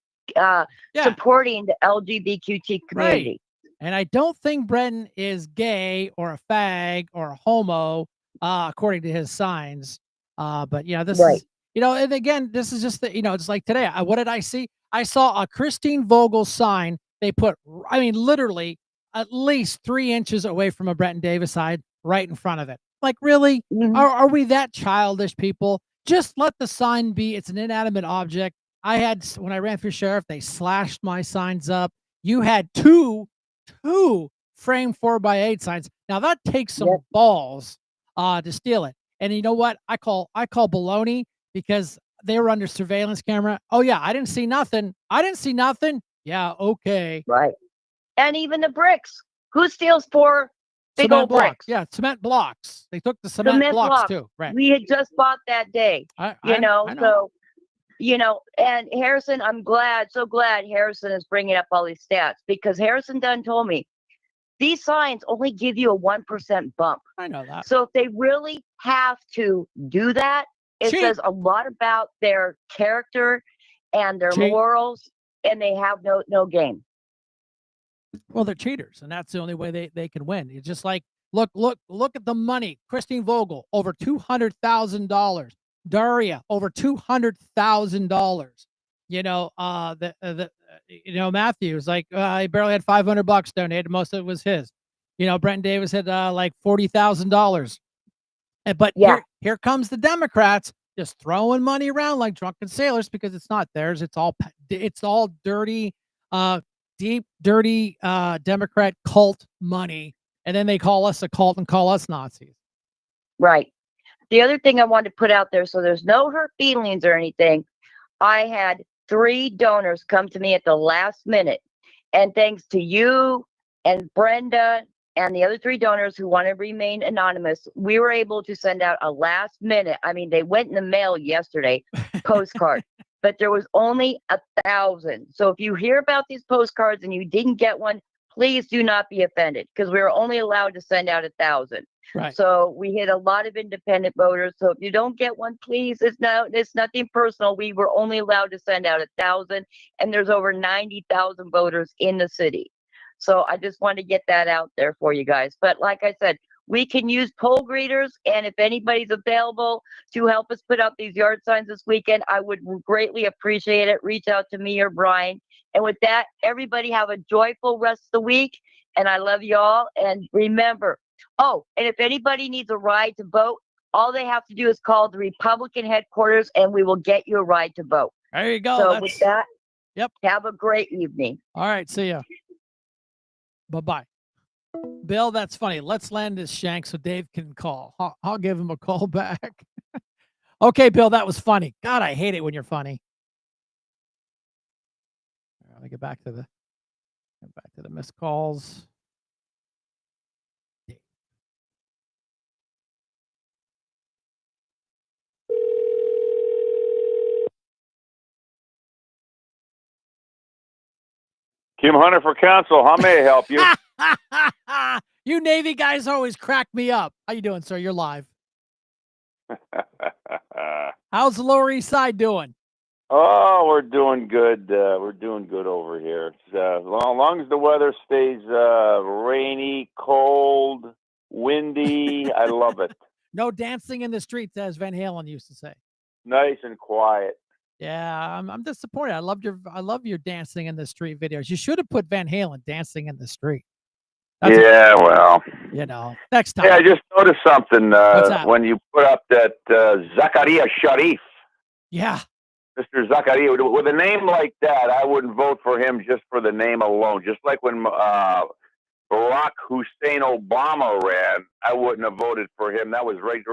supporting the LGBTQ community. Right. And I don't think Brenton is gay or a fag or a homo, according to his signs. But this is, and again, this is just it's like today. What did I see? I saw a Christine Vogel sign. They put, literally at least 3 inches away from a Brenton Davis side, right in front of it. Like, really? Mhm. Are we that childish, people? Just let the sign be. It's an inanimate object. When I ran for sheriff, they slashed my signs up. You had two frame 4x8 signs. Now that takes some balls to steal it. And you know what? I call baloney because they were under surveillance camera. Oh yeah, I didn't see nothing. Yeah, okay. Right. And even the bricks. Who steals 4 big Cement old blocks. bricks? Yeah, cement blocks. They took the cement blocks too. Right. We had just bought that day. I know. know. So, and Harrison, I'm so glad Harrison is bringing up all these stats because Harrison Dunn told me these signs only give you a 1% bump. I know that. So if they really have to do that, it Cheat. says a lot about their character and their Cheat. morals, and they have no game. Well, they're cheaters, and that's the only way they can win. It's just like, look at the money. Christine Vogel, over $200,000. Daria, over $200,000. Matthews, like, he barely had $500 donated. Most of it was his. Brent Davis had like $40,000. But Yeah. here comes the Democrats just throwing money around like drunken sailors, because it's not theirs. It's all dirty, deep, dirty Democrat cult money. And then they call us a cult and call us Nazis. Right. The other thing I wanted to put out there, so there's no hurt feelings or anything. I had 3 donors come to me at the last minute. And thanks to you and Brenda and the other 3 donors who want to remain anonymous, we were able to send out a last minute. I mean, they went in the mail yesterday, postcard, but there was only 1,000. So if you hear about these postcards and you didn't get one, please do not be offended, because we were only allowed to send out 1,000. Right. So we hit a lot of independent voters. So if you don't get one, please, it's nothing personal. We were only allowed to send out 1,000, and there's over 90,000 voters in the city. So I just want to get that out there for you guys. But like I said, we can use poll greeters, and if anybody's available to help us put up these yard signs this weekend, I would greatly appreciate it. Reach out to me or Brian. And with that, everybody have a joyful rest of the week. And I love you all. And remember, and if anybody needs a ride to vote, all they have to do is call the Republican headquarters, and we will get you a ride to vote. There you go. So with that, yep. Have a great evening. All right. See ya. Bye-bye. Bill, that's funny. Let's land this Shank so Dave can call. I'll give him a call back. Okay, Bill, that was funny. God, I hate it when you're funny. Let me get back to the missed calls. Kim Hunter for council. How may I help you? You Navy guys always crack me up. How you doing, sir? You're live. How's the Lower East Side doing? Oh, we're doing good. We're doing good over here. As long as the weather stays rainy, cold, windy, I love it. No dancing in the streets, as Van Halen used to say. Nice and quiet. Yeah, I'm disappointed. I love your dancing in the street videos. You should have put Van Halen dancing in the street. Well. Next time. Yeah, I just noticed something What's that? when you put up that Zakaria Sharif. Yeah. Mr. Zakaria, with a name like that, I wouldn't vote for him just for the name alone. Just like when Barack Hussein Obama ran, I wouldn't have voted for him. That was right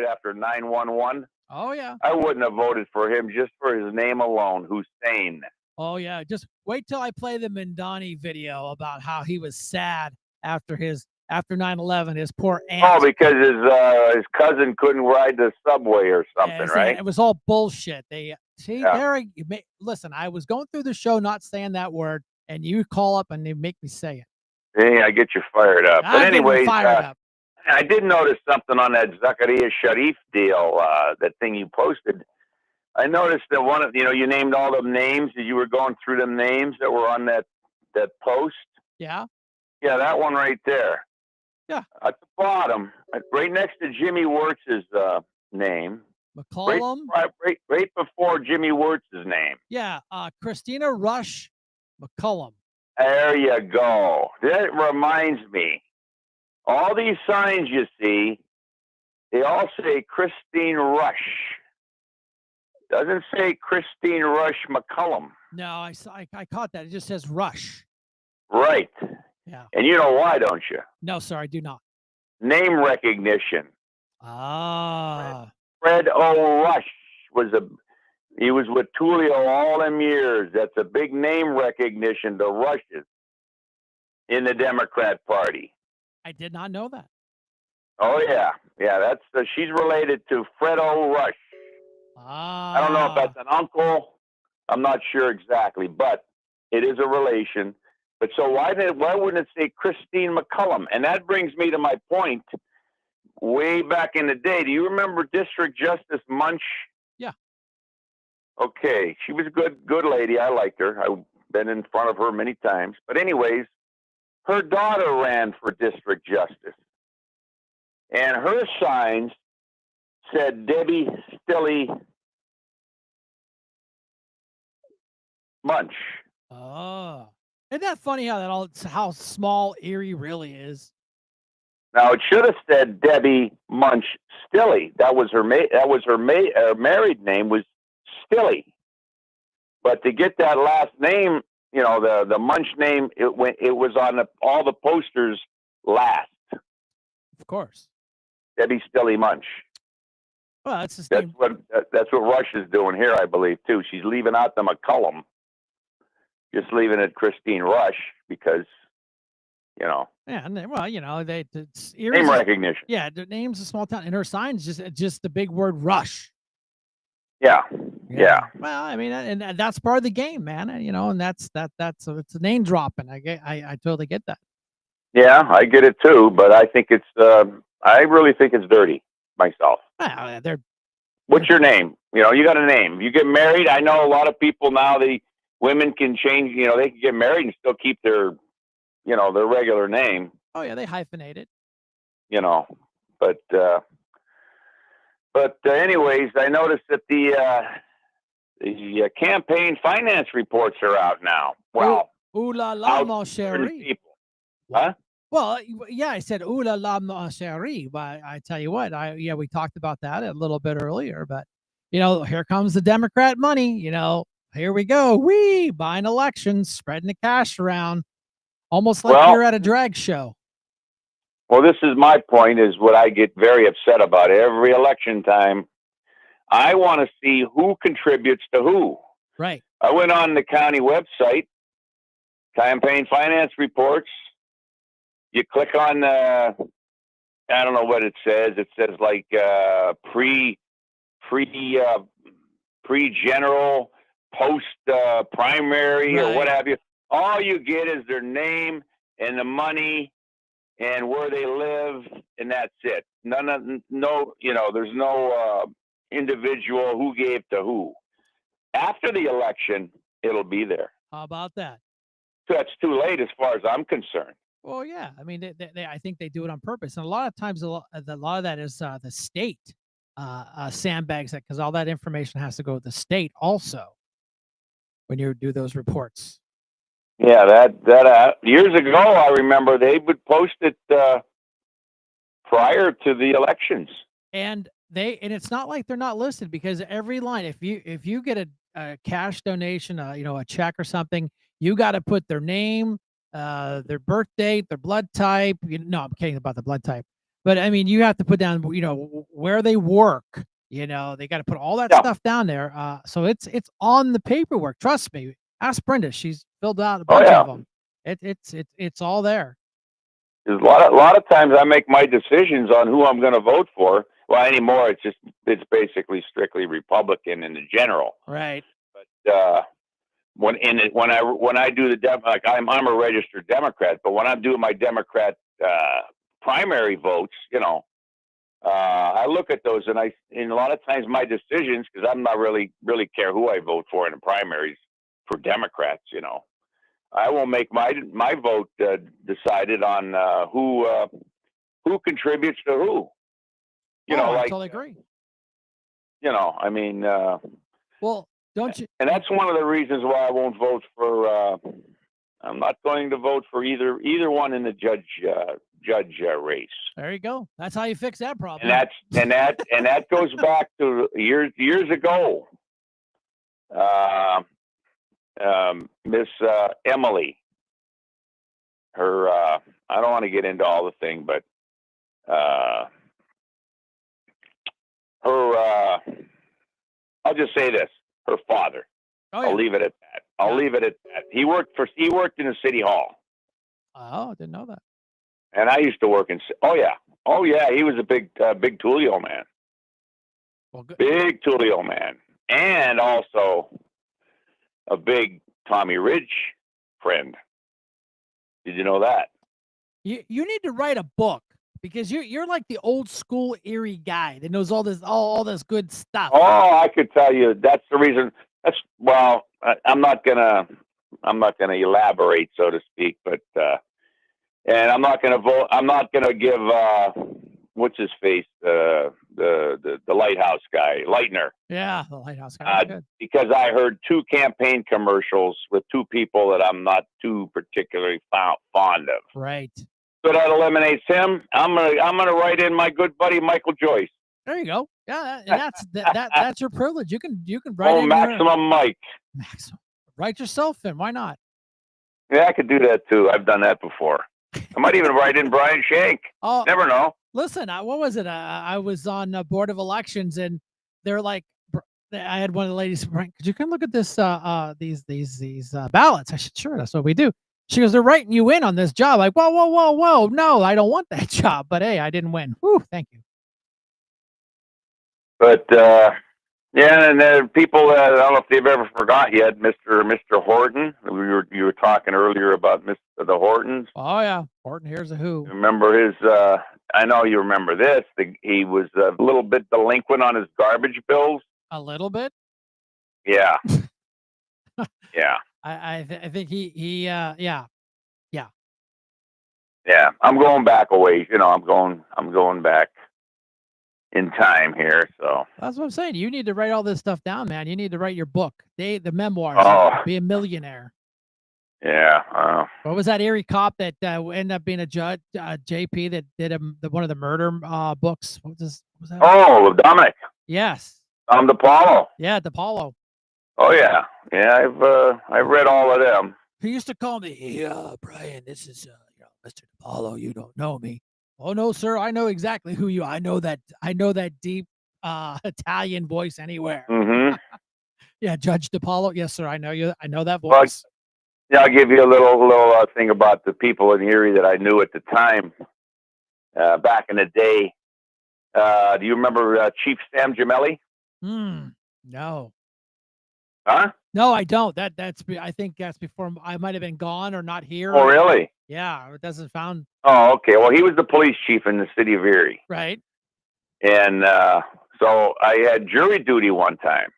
after 9/11. Oh yeah. I wouldn't have voted for him just for his name alone, Hussein. Oh yeah. Just wait till I play the Mindani video about how he was sad after 9/11. His poor aunt. Oh, because his cousin couldn't ride the subway or something, right? It was all bullshit. Listen, I was going through the show not saying that word, and you call up and they make me say it. Hey, I get you fired up. But anyways, up. I did notice something on that Zakaria Sharif deal, that thing you posted. I noticed that one of, you named all the names, that you were going through them names that were on that post. Yeah. Yeah, that one right there. Yeah. At the bottom, right next to Jimmy Wirtz's name. McCollum. Right before Jimmy Wirtz's name. Yeah. Christina Rush McCollum. There you go. That reminds me. All these signs you see, they all say Christine Rush. Doesn't say Christine Rush McCullum. No, I caught that. It just says Rush. Right. Yeah. And you know why, don't you? No, sir, I do not. Name recognition. Ah. Fred O. Rush he was with Tulio all them years. That's a big name recognition to Rushes in the Democrat Party. I did not know that. Oh yeah, that's she's related to Fred O. Rush. Ah. I don't know if that's an uncle. I'm not sure exactly, but it is a relation. But so why wouldn't it say Christine McCullum? And that brings me to my point. Way back in the day, do you remember District Justice Munch? Yeah. Okay, she was a good lady. I liked her. I've been in front of her many times. But anyways, her daughter ran for district justice, and her signs said Debbie Stilly Munch. Oh, isn't that funny how small Erie really is? Now it should have said Debbie Munch Stilly. That was her married name was Stilly. But to get that last name, you know, the Munch name, it was on all the posters last. Of course. Debbie Stilly Munch. Well, that's the same. That's what Rush is doing here, I believe, too. She's leaving out the McCullum, just leaving it Christine Rush because, you know. Yeah, and well, you know, it's name recognition. Yeah, the name's a small town, and her sign's just the big word Rush. Yeah. Well, I mean, and that's part of the game, man. You know, and that's it's a name dropping. I totally get that. Yeah, I get it too, but I think it's I really think it's dirty myself. What's your name? You know, you got a name. You get married. I know a lot of people now. Women can change. You know, they can get married and still keep their, you know, their regular name. Oh yeah, they hyphenate it. You know, but anyways, I noticed that the campaign finance reports are out now. Well, ooh la la, mon chéri. People. Huh? Well, yeah, I said ooh la la, mon chéri, but I tell you what, we talked about that a little bit earlier, but you know, here comes the Democrat money. You know, here we go. Buying elections, spreading the cash around, almost like you're at a drag show. Well, this is my point, is what I get very upset about every election time. I want to see who contributes to who. Right. I went on the county website, campaign finance reports. You click on I don't know what it says. It says like pre-general, post primary, right, or what have you. All you get is their name and the money and where they live, and that's it. There's no individual who gave to who. After the election, it'll be there. How about that? So that's too late as far as I'm concerned. Well, yeah. I mean, I think they do it on purpose, and a lot of times, a lot of that is the state sandbags that, because all that information has to go to the state also when you do those reports. Yeah, that years ago, I remember they would post it prior to the elections. And it's not like they're not listed, because every line, if you get a cash donation, a check or something, you got to put their name, their birth date, their blood type. No, I'm kidding about the blood type, but I mean, you have to put down, where they work. They got to put all that stuff down there. So it's on the paperwork. Trust me. Ask Brenda. She's filled out a bunch of them. It's all there. There's a lot of times I make my decisions on who I'm going to vote for. Well, anymore, it's basically strictly Republican in the general. Right. But when I do I'm a registered Democrat, but when I'm doing my Democrat primary votes, I look at those, and a lot of times my decisions, because I'm not really care who I vote for in the primaries for Democrats, I will make my vote decided on who contributes to who. I totally agree. I mean, well, don't you? And that's one of the reasons why I won't vote for. I'm not going to vote for either one in the judge race. There you go. That's how you fix that problem. And that goes back to years ago. Miss Emily, her I don't want to get into all the thing, but her I'll just say this: her father. Oh, yeah. I'll leave it at that. Leave it at that. He worked in the city hall. Oh, I didn't know that. And I used to work in. Oh yeah, he was a big Tullio man. Well, good. Big Tullio man, and also a big Tommy Ridge friend. Did you know that? You need to write a book because you're like the old school Erie guy that knows all this good stuff. Oh, I could tell you that's the reason. That's well, I'm not gonna elaborate, so to speak, but and I'm not gonna vote. I'm not gonna give what's his face the lighthouse guy Lightner. Yeah, the lighthouse guy. Good. Because I heard 2 campaign commercials with 2 people that I'm not too particularly fond of. Right. So that eliminates him. I'm gonna write in my good buddy Michael Joyce. There you go. Yeah, and that's your privilege. You can write in Maximum Mike. Maximum. Write yourself in. Why not? Yeah, I could do that too. I've done that before. I might even write in Brian Shank. Oh, never know. Listen, what was it? I was on Board of Elections, and they're like, I had one of the ladies, Brian, could you come look at this? These ballots? I said, sure, that's what we do. She goes, they're writing you in on this job. Like, whoa, no, I don't want that job. But hey, I didn't win. Whew, thank you. But yeah, and there are people that I don't know if they've ever forgot yet, Mr. Horton. You were talking earlier about the Hortons. Oh yeah, Horton. Here's a who. Remember his? I know you remember this. He was a little bit delinquent on his garbage bills. A little bit. Yeah. Yeah. I think he yeah. I'm going back a ways. You know, I'm going back in time here. So that's what I'm saying. You need to write all this stuff down, man. You need to write your book, the memoirs. Oh. Be a millionaire. Yeah. What was that Erie cop that ended up being a judge, JP, that did one of the murder books? What was that? Oh, Dominic. Yes. DePaulo. Yeah, DePaulo. Oh yeah. I've read all of them. He used to call me, hey, Brian, this is Mr. DePaulo. You don't know me. Oh no, sir. I know exactly who you are. I know that deep Italian voice anywhere. Mm-hmm. Yeah, Judge DePaulo. Yes, sir. I know you. I know that voice. Yeah, I'll give you a little thing about the people in Erie that I knew at the time. Back in the day, do you remember Chief Sam Gemelli? No. Huh? No, I don't. I think that's before I might have been gone or not here. Oh, really? Yeah, it doesn't sound. Oh, okay. Well, he was the police chief in the city of Erie. Right. And so I had jury duty one time.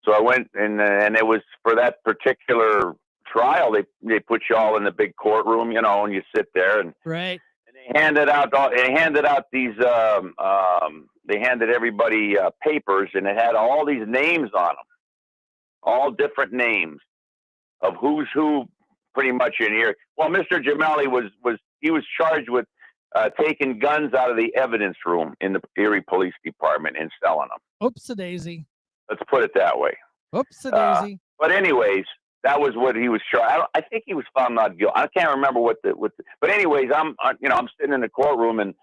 So I went and it was for that particular trial. They put you all in the big courtroom, you know, and you sit there and right. And they handed out these. They handed everybody papers, and it had all these names on them, all different names of who's who, pretty much in here. Well, Mr. Gemelli was charged with taking guns out of the evidence room in the Erie Police Department and selling them. Oops-a-daisy. Let's put it that way. Oops-a-daisy. But anyways, that was what he was charged. I think he was found not guilty. I can't remember but anyways, I'm sitting in the courtroom and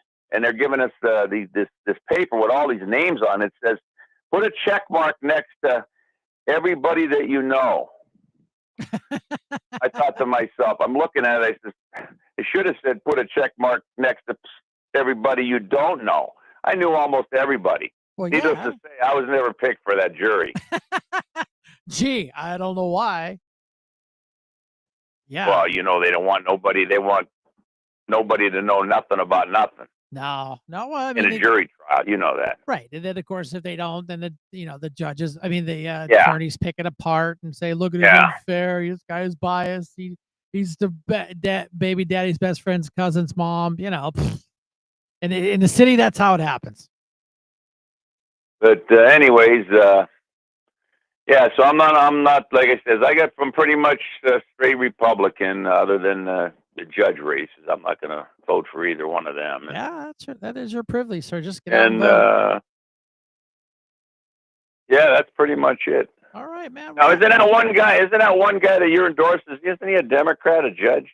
they're giving us this paper with all these names on it. It says, put a check mark next to everybody that you know. I thought to myself, I'm looking at it, I said, it should have said, put a check mark next to everybody you don't know. I knew almost everybody. Well, Needless yeah. to say, I was never picked for that jury. Gee, I don't know why. Yeah. Well, you know, they want nobody to know nothing about nothing. No. Well, I mean, in a jury trial, you know that. Right. And then, of course, if they don't, then the judges, the attorneys pick it apart and say, look at him, unfair. This guy is biased. He's the baby daddy's best friend's cousin's mom, And in the city, that's how it happens. But anyways, yeah. So I'm not like I said. I got from pretty much straight Republican, other than the judge races. I'm not going to vote for either one of them. And, yeah, that is your privilege, sir. Just get out and vote. Yeah, that's pretty much it. All right, man. Now, isn't that one guy that you're endorses? Isn't he a Democrat, a judge?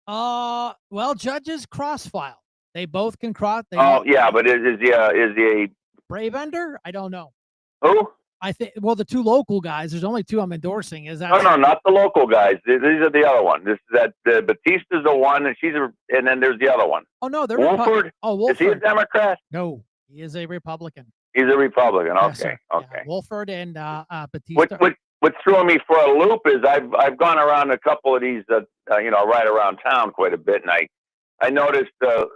Well, judges cross-file. They both can cross. Yeah, but is he a Bravender? I don't know. Who? I think. Well, the two local guys. There's only two I'm endorsing. Is that? No, not the local guys. These are the other one. Batista's the one, and and then there's the other one. Oh no, they're Wolford. Wolford. Is he a Democrat? No, he is a Republican. He's a Republican. Yes, okay. Yeah, Wolford and Batista. what's throwing me for a loop is I've gone around a couple of these, right around town quite a bit, and I noticed, a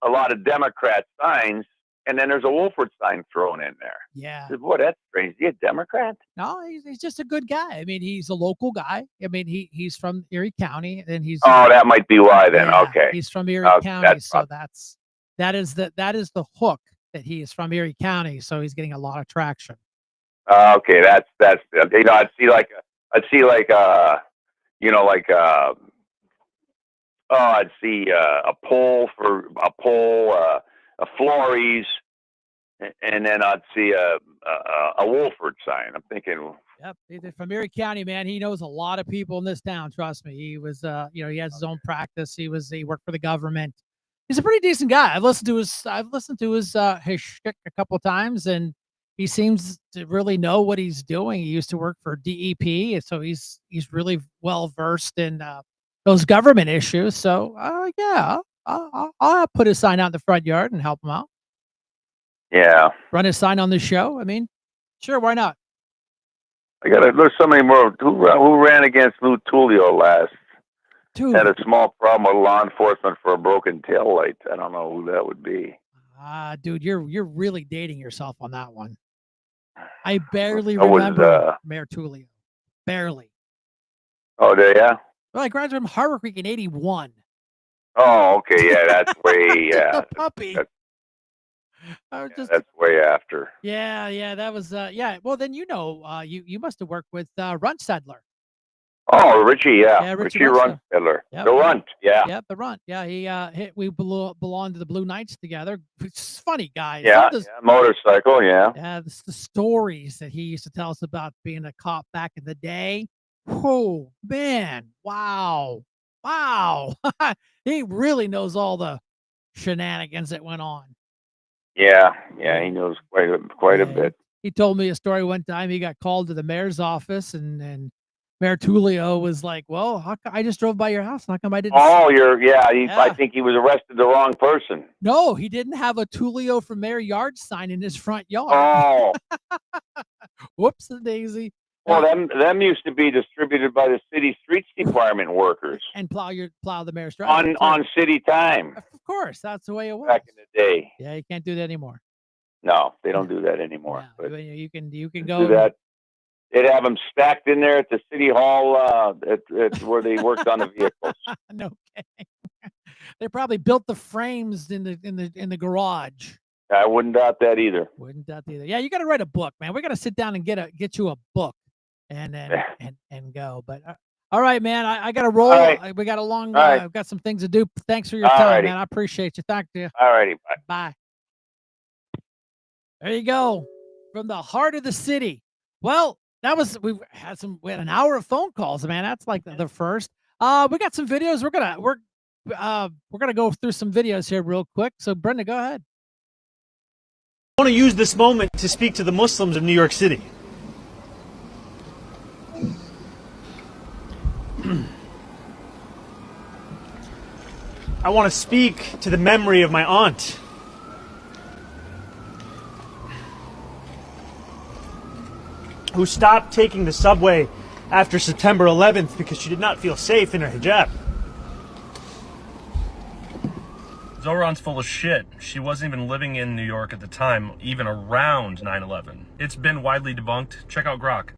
lot of Democrat signs, and then there's a Wolford sign thrown in there. Yeah. I said, boy, that's strange. Is he a Democrat? No, he's just a good guy. I mean, he's a local guy. I mean, he's from Erie County, and he's Oh, that might be why then. yeah, Okay. he's from Erie Okay, County, that's so that is the hook that he is from Erie County, so he's getting a lot of traction. Okay, that's I'd see like I'd see a pole, a Florey's, and then I'd see a Wolford sign. I'm thinking, Yep, he's from Erie County, man. He knows a lot of people in this town. Trust me. He was, he has his own practice. He worked for the government. He's a pretty decent guy. I've listened to his shtick a couple of times, and he seems to really know what he's doing. He used to work for DEP, and so he's really well versed in those government issues. So, yeah, I'll put his sign out in the front yard and help him out. yeah, Run his sign on the show. I mean, sure, why not? there's so many more. Who ran against Lou Tullio last? Dude. Had a small problem with law enforcement for a broken tail light. I don't know who that would be. Dude, you're really dating yourself on that one. I barely I was, remember Mayor Tullio. Barely. Oh, yeah. Well, I graduated from Harbor Creek in '81. Oh, okay, yeah, that's way, Just a puppy. That's way after. Yeah, that was yeah. Well, then you must have worked with Runtstedler. Oh, Richie, yeah. Yeah, Richie Runtstedler. Runtstedler. Yep. The Runt, yeah. Yep, the Runt. Yeah, we belonged to the Blue Knights together. It's funny, guys. Yeah, motorcycle, yeah. Yeah, the stories that he used to tell us about being a cop back in the day. Oh, man. Wow. He really knows all the shenanigans that went on. Yeah, he knows quite a bit. He told me a story one time. He got called to the mayor's office, and Mayor Tullio was like, "Well, I just drove by your house. How come I didn't?" Oh, I think he was arrested the wrong person. No, he didn't have a Tullio for Mayor yard sign in his front yard. Oh, whoops, daisy. well, them used to be distributed by the city streets department workers and plow the mayor's driveway on city time. Of course, that's the way it was back in the day. Yeah, you can't do that anymore. No, they don't do that anymore. Yeah, but you can do go that. They'd have them stacked in there at the city hall at where they worked on the vehicles. No kidding. They probably built the frames in the garage. I wouldn't doubt that either. Yeah, you got to write a book, man. We got to sit down and get you a book, and go. But all right, man. I got to roll. Right. We got a long. Right. I've got some things to do. Thanks for your time, man. I appreciate you. Thank you. All righty. Bye. There you go. From the heart of the city. Well, we had an hour of phone calls, man. That's like the first. We got some videos. We're gonna go through some videos here real quick. So Brenda, go ahead. I want to use this moment to speak to the Muslims of New York City. I want to speak to the memory of my aunt. Who stopped taking the subway after September 11th because she did not feel safe in her hijab. Zohran's full of shit. She wasn't even living in New York at the time, even around 9/11. It's been widely debunked. Check out Grok.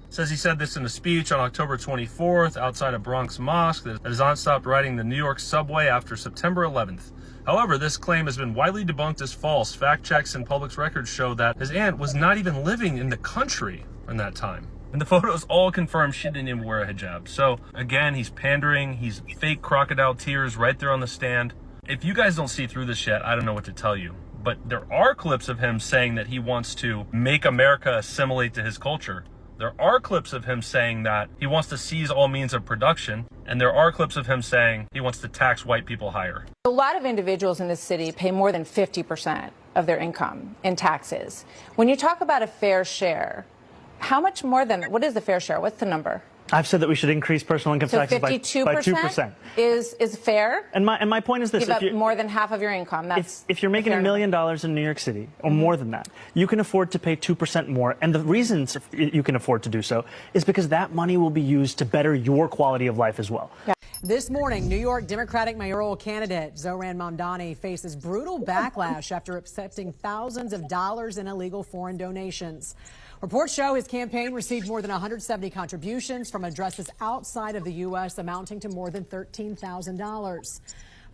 Says he said this in a speech on October 24th outside a Bronx mosque that his aunt stopped riding the New York subway after September 11th. However, this claim has been widely debunked as false. Fact checks and public records show that his aunt was not even living in the country in that time. And the photos all confirm she didn't even wear a hijab. So again, he's pandering. He's fake crocodile tears right there on the stand. If you guys don't see through this yet, I don't know what to tell you. But there are clips of him saying that he wants to make America assimilate to his culture. There are clips of him saying that he wants to seize all means of production. And there are clips of him saying he wants to tax white people higher. A lot of individuals in this city pay more than 50% of their income in taxes. When you talk about a fair share, how much more than, what is the fair share? What's the number? I've said that we should increase personal income So taxes by 2%. is fair. And my point is this: Give up more than half of your income. That's if you're making $1 million in New York City or more than that, you can afford to pay 2% more. And the reasons you can afford to do so is because that money will be used to better your quality of life as well. Yeah. This morning, New York Democratic mayoral candidate Zoran Mamdani faces brutal backlash after accepting thousands of dollars in illegal foreign donations. Reports show his campaign received more than 170 contributions from addresses outside of the U.S., amounting to more than $13,000.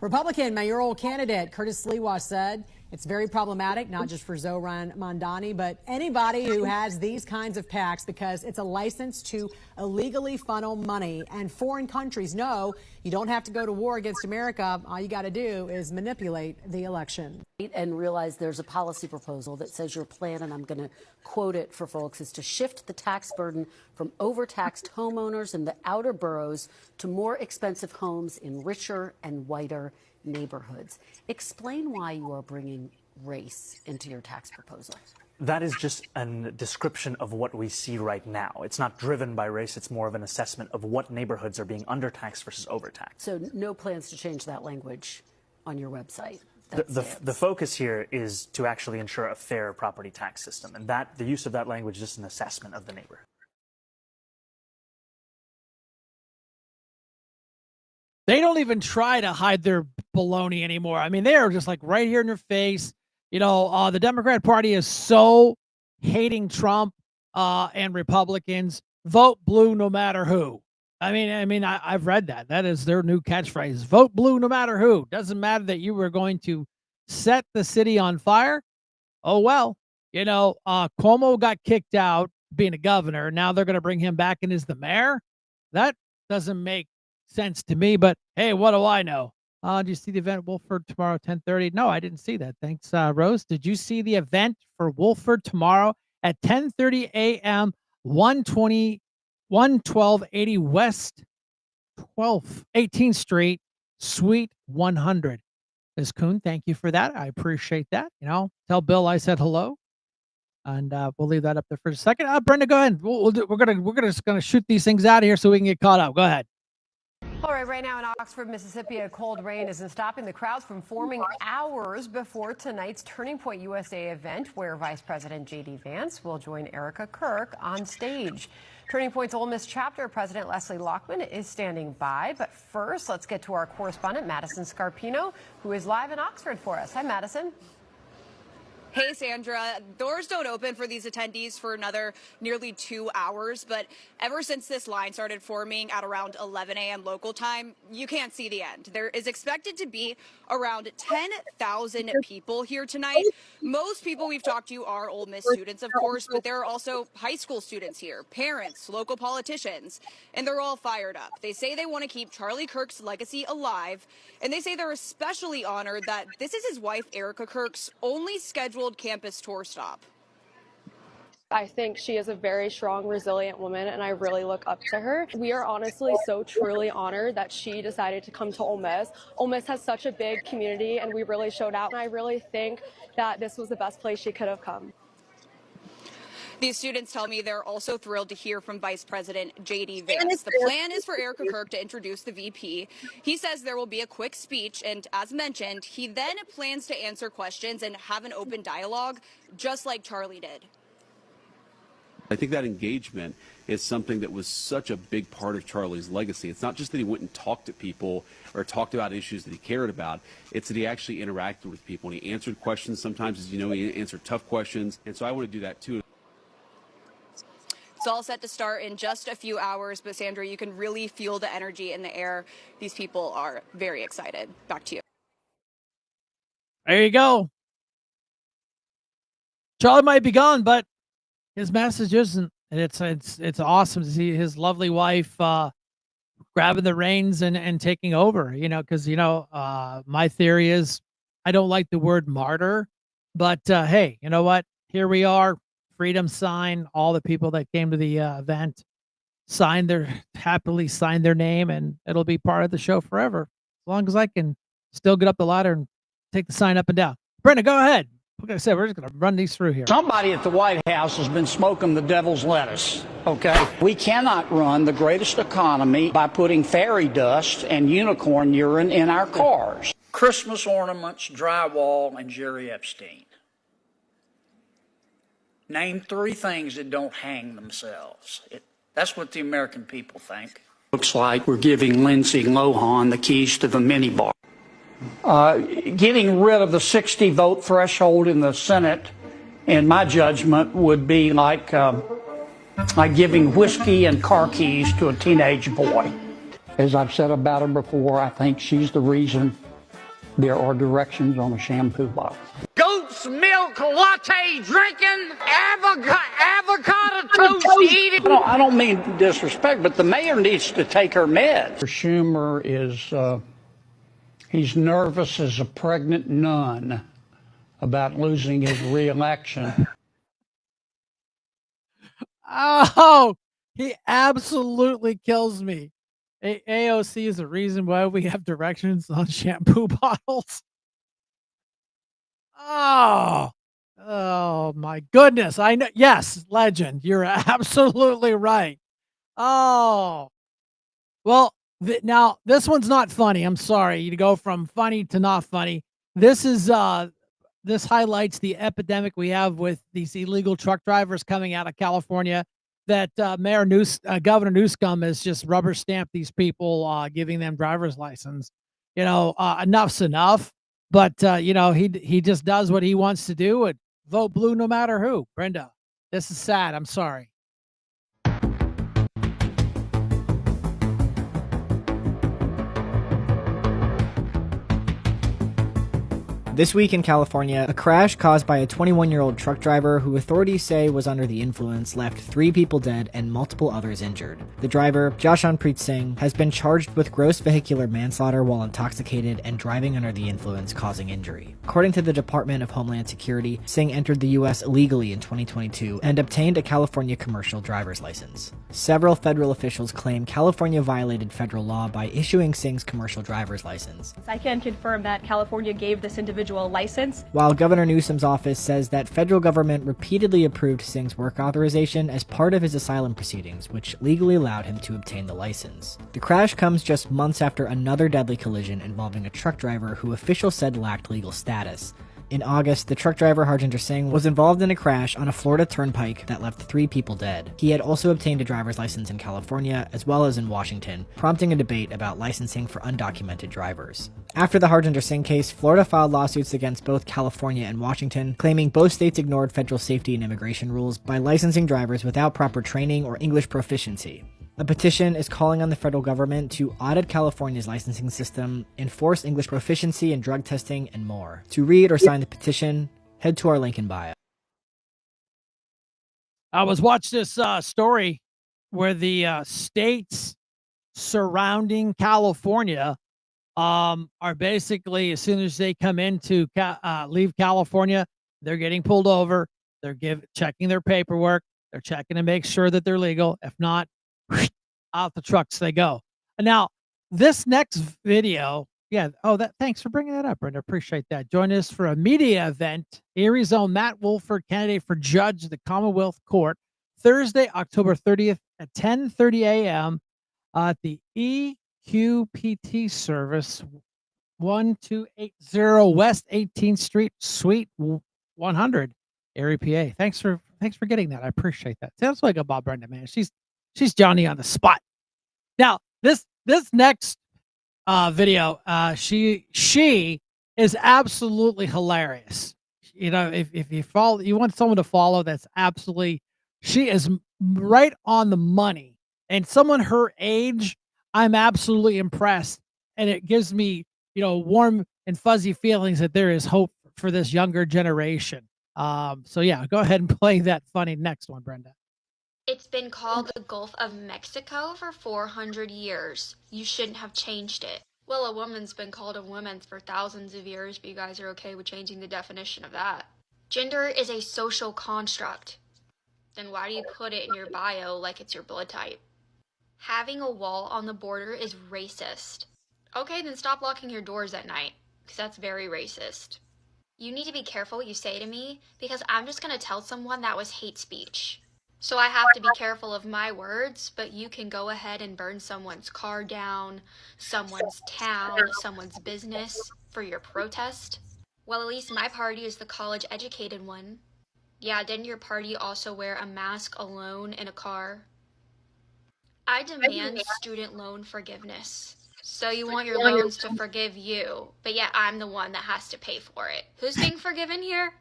Republican mayoral candidate Curtis Sliwa said it's very problematic, not just for Zoran Mamdani, but anybody who has these kinds of PACs, because it's a license to illegally funnel money. And foreign countries know you don't have to go to war against America. All you got to do is manipulate the election. And realize there's a policy proposal that says your plan, and I'm going to quote it for folks, is to shift the tax burden from overtaxed homeowners in the outer boroughs to more expensive homes in richer and whiter neighborhoods. Explain why you are bringing race into your tax proposal. That is just a description of what we see right now. It's not driven by race. It's more of an assessment of what neighborhoods are being undertaxed versus overtaxed. So no plans to change that language on your website. The focus here is to actually ensure a fair property tax system, and that the use of that language is just an assessment of the neighborhood. They don't even try to hide their baloney anymore. I mean, they are just like right here in your face. You know, the Democrat Party is so hating Trump and Republicans. Vote blue no matter who. I've read that. That is their new catchphrase. Vote blue no matter who. Doesn't matter that you were going to set the city on fire. Oh, well, you know, Cuomo got kicked out being a governor. Now they're going to bring him back in as the mayor. That doesn't make sense to me, but hey, what do I know? Do you see the event Wolford tomorrow, 10:30? No, I didn't see that. Thanks, Rose. Did you see the event for Wolford tomorrow at 10:30 a.m., 11280 West 18th Street, Suite 100? Ms. Kuhn, thank you for that. I appreciate that. You know, tell Bill I said hello, and we'll leave that up there for a second. Brenda, go ahead. We're gonna shoot these things out of here so we can get caught up. Go ahead. All right now in Oxford, Mississippi, a cold rain isn't stopping the crowds from forming hours before tonight's Turning Point USA event, where Vice President J.D. Vance will join Erica Kirk on stage. Turning Point's Ole Miss chapter president Leslie Lockman is standing by. But first, let's get to our correspondent, Madison Scarpino, who is live in Oxford for us. Hi, Madison. Hey, Sandra. Doors don't open for these attendees for another nearly 2 hours, but ever since this line started forming at around 11 a.m. local time, you can't see the end. There is expected to be around 10,000 people here tonight. Most people we've talked to are Ole Miss students, of course, but there are also high school students here, parents, local politicians, and they're all fired up. They say they want to keep Charlie Kirk's legacy alive, and they say they're especially honored that this is his wife, Erica Kirk's only scheduled campus tour stop. I think she is a very strong, resilient woman, and I really look up to her. We are honestly so truly honored that she decided to come to Ole Miss. Ole Miss has such a big community, and we really showed out. And I really think that this was the best place she could have come. These students tell me they're also thrilled to hear from Vice President J.D. Vance. The plan is for Erica Kirk to introduce the VP. He says there will be a quick speech, and as mentioned, he then plans to answer questions and have an open dialogue, just like Charlie did. I think that engagement is something that was such a big part of Charlie's legacy. It's not just that he went and talked to people or talked about issues that he cared about. It's that he actually interacted with people and he answered questions. Sometimes, as you know, he answered tough questions. And so I want to do that too. It's all set to start in just a few hours, but Sandra, you can really feel the energy in the air. These people are very excited. Back to you. There you go. Charlie might be gone, but his message isn't. And it's awesome to see his lovely wife grabbing the reins and taking over, you know, because, you know, my theory is I don't like the word martyr, but hey, you know what? Here we are. Freedom sign. All the people that came to the event happily signed their name, and it'll be part of the show forever. As long as I can still get up the ladder and take the sign up and down. Brenda, go ahead. Like I said, we're just going to run these through here. Somebody at the White House has been smoking the devil's lettuce, okay? We cannot run the greatest economy by putting fairy dust and unicorn urine in our cars. Christmas ornaments, drywall, and Jerry Epstein. Name 3 things that don't hang themselves. That's what the American people think. Looks like we're giving Lindsay Lohan the keys to the minibar. Getting rid of the 60 vote threshold in the Senate, in my judgment, would be like giving whiskey and car keys to a teenage boy. As I've said about her before, I think she's the reason there are directions on a shampoo bottle. Goat's milk latte drinking, avocado toast eating. I don't mean disrespect, but the mayor needs to take her meds. Schumer is... he's nervous as a pregnant nun about losing his reelection. Oh, he absolutely kills me. AOC is the reason why we have directions on shampoo bottles. Oh my goodness. I know. Yes, legend. You're absolutely right. Oh, well, now this one's not funny. I'm sorry. You go from funny to not funny. This is, this highlights the epidemic we have with these illegal truck drivers coming out of California that Governor Newsom has just rubber stamped these people, giving them driver's license. Enough's enough. But, he just does what he wants to do and vote blue no matter who. Brenda, this is sad. I'm sorry. This week in California, a crash caused by a 21-year-old truck driver who authorities say was under the influence left 3 people dead and multiple others injured. The driver, Jashanpreet Singh, has been charged with gross vehicular manslaughter while intoxicated and driving under the influence causing injury. According to the Department of Homeland Security, Singh entered the U.S. illegally in 2022 and obtained a California commercial driver's license. Several federal officials claim California violated federal law by issuing Singh's commercial driver's license. I can confirm that California gave this individual a license. While Governor Newsom's office says that federal government repeatedly approved Singh's work authorization as part of his asylum proceedings, which legally allowed him to obtain the license. The crash comes just months after another deadly collision involving a truck driver who officials said lacked legal status. In August, the truck driver Harjinder Singh was involved in a crash on a Florida turnpike that left 3 people dead. He had also obtained a driver's license in California as well as in Washington, prompting a debate about licensing for undocumented drivers. After the Harjinder Singh case, Florida filed lawsuits against both California and Washington, claiming both states ignored federal safety and immigration rules by licensing drivers without proper training or English proficiency. A petition is calling on the federal government to audit California's licensing system, enforce English proficiency and drug testing, and more. To read or sign the petition, head to our link in bio. I was watching this story where the states surrounding California are basically, as soon as they come in to leave California, they're getting pulled over. They're checking their paperwork. They're checking to make sure that they're legal. If not, out the trucks they go. And now this next video, thanks for bringing that up, Brenda. Appreciate that. Join us for a media event. Erie's own Matt Wolford, candidate for judge of the Commonwealth Court, Thursday, October 30th at 10:30 a.m. At the EQPT service, 1280 West 18th Street, Suite 100, Erie, PA. Thanks for getting that. I appreciate that. Sounds like a Bob Brenda, man. She's Johnny on the spot. Now, this next video, she is absolutely hilarious. If you want someone to follow, she is right on the money. And someone her age, I'm absolutely impressed. And it gives me, warm and fuzzy feelings that there is hope for this younger generation. So yeah, go ahead and play that funny next one, Brenda. It's been called the Gulf of Mexico for 400 years. You shouldn't have changed it. Well, a woman's been called a woman for thousands of years, but you guys are okay with changing the definition of that. Gender is a social construct. Then why do you put it in your bio like it's your blood type? Having a wall on the border is racist. Okay, then stop locking your doors at night, because that's very racist. You need to be careful what you say to me because I'm just going to tell someone that was hate speech. So I have to be careful of my words, but you can go ahead and burn someone's car down, someone's town, someone's business for your protest. Well, at least my party is the college-educated one. Yeah, didn't your party also wear a mask alone in a car? I demand student loan forgiveness. So you want your loans to forgive you, but yet I'm the one that has to pay for it. Who's being forgiven here?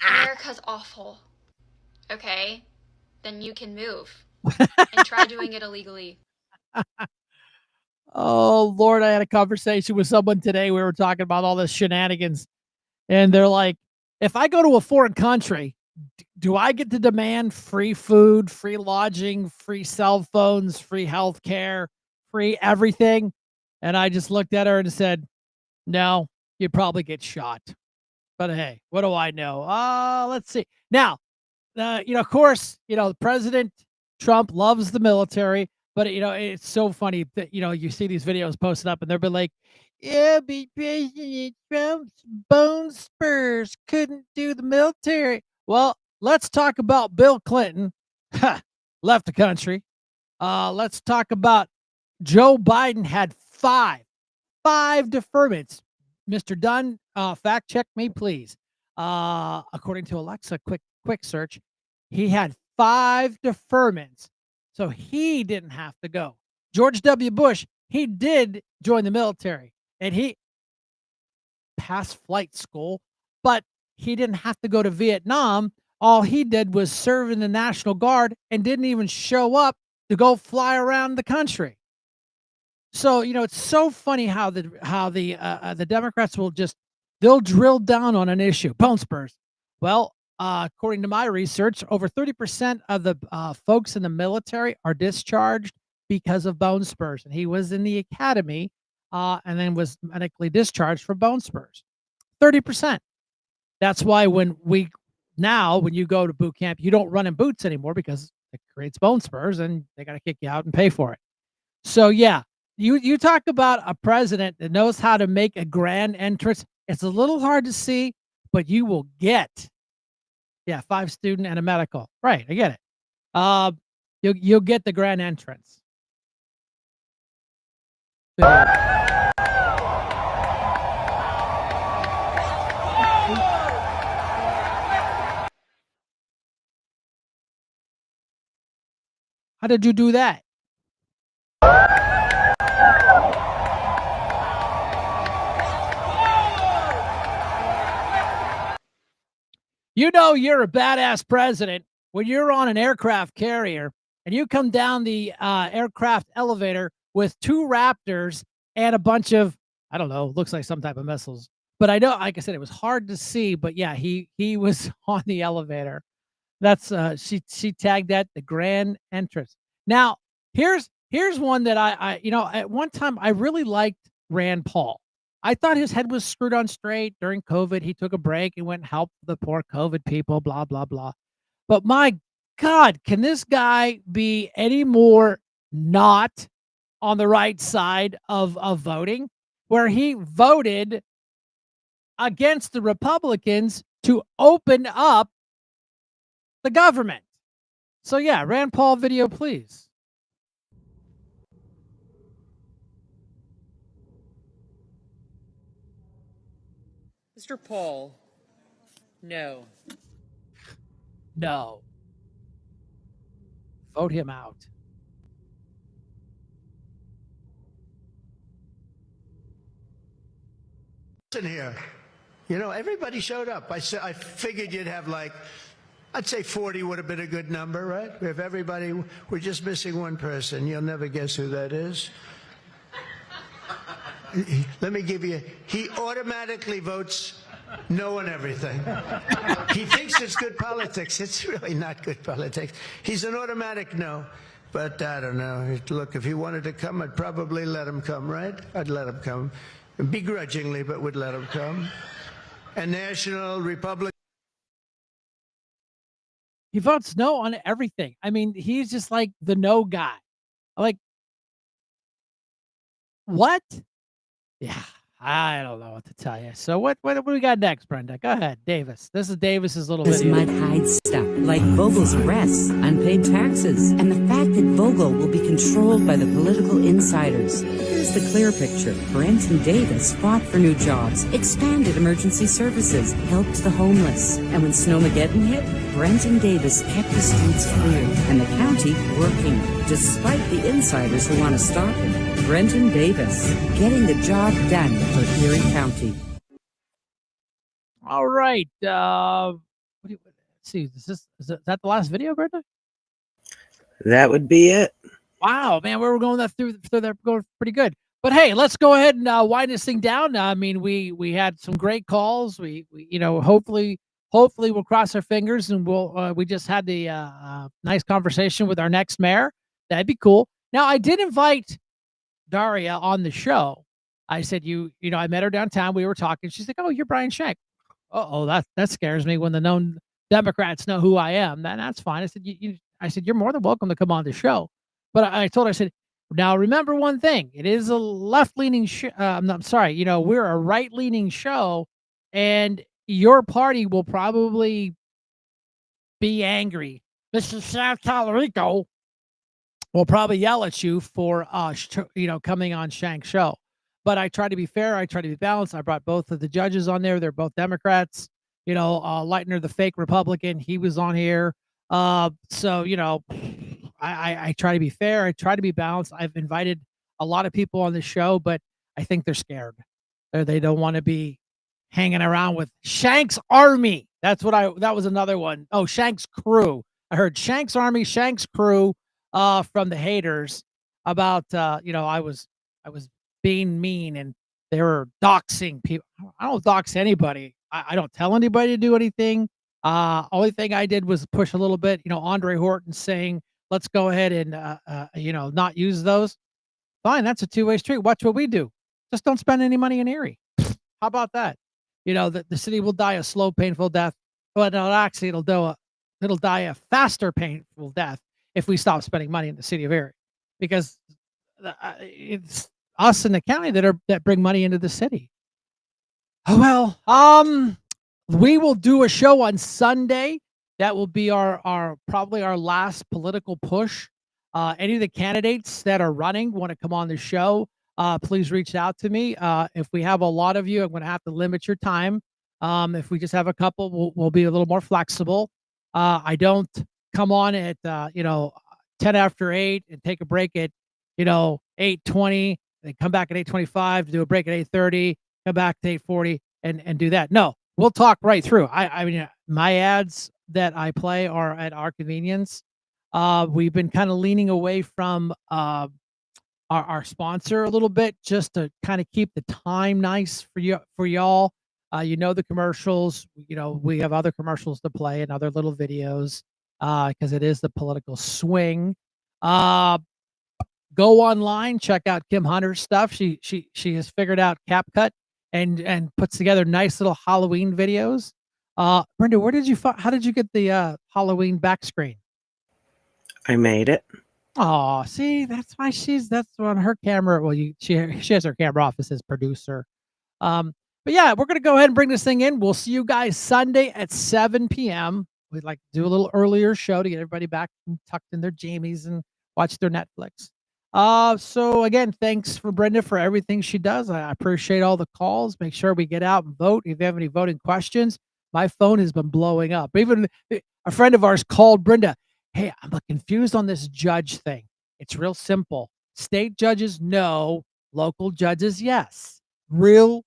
America's awful. Okay, then you can move and try doing it illegally. Oh, Lord, I had a conversation with someone today. We were talking about all this shenanigans, and they're like, if I go to a foreign country, do I get to demand free food, free lodging, free cell phones, free health care, free everything? And I just looked at her and said, no, you'd probably get shot. But hey, what do I know? Let's see. Now, of course, President Trump loves the military, but it's so funny that you see these videos posted up, and they'll be like, "Yeah, but President Trump's bone spurs couldn't do the military." Well, let's talk about Bill Clinton, left the country. Let's talk about Joe Biden had five deferments. Mr. Dunn, fact check me, please. According to Alexa, quick search, he had 5 deferments, so he didn't have to go. George W. Bush, he did join the military, and he passed flight school, but he didn't have to go to Vietnam. All he did was serve in the National Guard and didn't even show up to go fly around the country. So, it's so funny how the Democrats they'll drill down on an issue. Bone spurs. Well, according to my research, over 30% of the folks in the military are discharged because of bone spurs. And he was in the academy and then was medically discharged for bone spurs. 30%. That's why when you go to boot camp, you don't run in boots anymore because it creates bone spurs and they got to kick you out and pay for it. So yeah, you talk about a president that knows how to make a grand entrance. It's a little hard to see, but you will get 5 student and a medical. Right, I get it. You'll get the grand entrance. How did you do that? You're a badass president when you're on an aircraft carrier and you come down the aircraft elevator with 2 Raptors and a bunch of, I don't know, looks like some type of missiles. But I know, like I said, it was hard to see, but yeah, he was on the elevator. That's she tagged that the grand entrance. Now, here's one that I at one time I really liked Rand Paul. I thought his head was screwed on straight during COVID. He took a break and went and helped the poor COVID people, blah, blah, blah. But my God, can this guy be any more not on the right side of voting? Where he voted against the Republicans to open up the government. So yeah, Rand Paul video, please. Mr. Paul, no. No. Vote him out. Listen here, everybody showed up. I figured you'd have I'd say 40 would have been a good number, right? If everybody, we're just missing one person. You'll never guess who that is. Let me give you, he automatically votes no on everything. He thinks it's good politics. It's really not good politics. He's an automatic no. But I don't know. Look, if he wanted to come, I'd probably let him come, right? I'd let him come. Begrudgingly, but would let him come. And National Republican. He votes no on everything. I mean, he's just like the no guy. Like, what? Yeah, I don't know what to tell you. So what do we got next, Brenda? Go ahead, Davis. This is Davis's little This video. might hide stuff like Vogel's arrests, unpaid taxes, and the fact that Vogel will be controlled by the political insiders. Here's the clear picture. Brenton Davis fought for new jobs, expanded emergency services, helped the homeless. And when Snowmageddon hit, Brenton Davis kept the streets clear and the county working, despite the insiders who want to stop him. Brenton Davis, getting the job done for Erie County. All right. Let's see. Is that the last video, Brenda? That would be it. Wow, man, we were going through that going pretty good. But hey, let's go ahead and wind this thing down. I mean, we had some great calls. We hopefully we'll cross our fingers and we just had the nice conversation with our next mayor. That'd be cool. Now, I did invite Daria on the show. I said, I met her downtown. We were talking. She's like, "Oh, you're Brian Shank." Oh, that scares me when the known Democrats know who I am. That's fine. I said, "You're more than welcome to come on the show." But I told her, I said, "Now remember one thing. It is a left-leaning I'm sorry. We're a right-leaning show, and your party will probably be angry. Mr. South Talarico will probably yell at you for coming on Shank's show." But I try to be fair. I try to be balanced. I brought both of the judges on there. They're both Democrats. Leitner, the fake Republican, he was on here. So I try to be fair. I try to be balanced. I've invited a lot of people on the show, but I think they're scared. They don't want to be hanging around with Shank's Army. That was another one. Oh, Shank's crew. I heard Shank's Army, Shank's crew from the haters about I was being mean and they were doxing people. I don't dox anybody. I don't tell anybody to do anything. Only thing I did was push a little bit. Andre Horton saying, "Let's go ahead and not use those." Fine, that's a two-way street. Watch what we do. Just don't spend any money in Erie. How about that? The city will die a slow, painful death, but it'll die a faster, painful death if we stop spending money in the city of Erie, because it's us in the county that bring money into the city. Oh well, we will do a show on Sunday. That will be our probably our last political push. Any of the candidates that are running want to come on the show, please reach out to me. If we have a lot of you, I'm going to have to limit your time. If we just have a couple, we'll be a little more flexible. I don't come on at 10 after 8 and take a break at 8:20, then come back at 8:25 to do a break at 8:30, come back to 8:40 and do that. No, we'll talk right through. I mean, my ads that I play are at our convenience. We've been kind of leaning away from our sponsor a little bit, just to kind of keep the time nice for y'all. The commercials. We have other commercials to play and other little videos because it is the political swing. Go online, check out Kim Hunter's stuff. She has figured out CapCut and puts together nice little Halloween videos. Brenda, how did you get the Halloween back screen? I made it. Oh, see, that's why that's on her camera. Well, she has her camera off as producer. But yeah, we're gonna go ahead and bring this thing in. We'll see you guys Sunday at 7 p.m. We'd like to do a little earlier show to get everybody back and tucked in their jammies and watch their Netflix. So again, thanks for Brenda for everything she does. I appreciate all the calls. Make sure we get out and vote. If you have any voting questions, my phone has been blowing up. Even a friend of ours called Brenda. "Hey, I'm confused on this judge thing. It's real simple. State judges, no. Local judges, yes. Real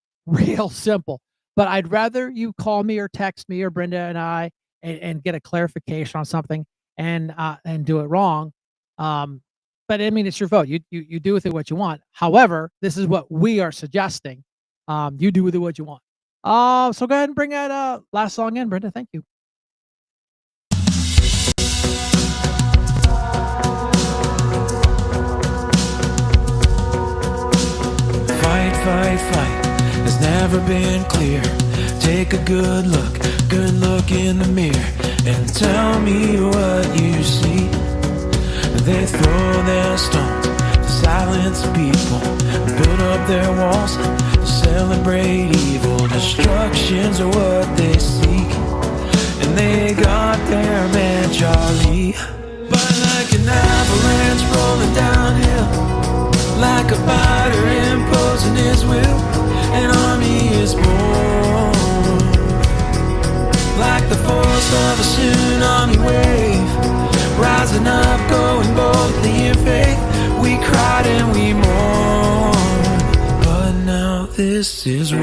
simple. But I'd rather you call me or text me or Brenda and I and get a clarification on something and do it wrong. But I mean, it's your vote. You do with it what you want. However, this is what we are suggesting. You do with it what you want. So go ahead and bring that last song in, Brenda. Thank you. Fight has never been clear. Take a good look in the mirror and tell me what you see. They throw their stones to silence people, build up their walls to sell celebrate evil. Destructions are what they seek, and they got their man Charlie. But like an avalanche rolling downhill, like a fighter imposing his will, an army is born. Like the force of a tsunami wave, rising up, going boldly in faith. We cried and we mourned, but now this is war.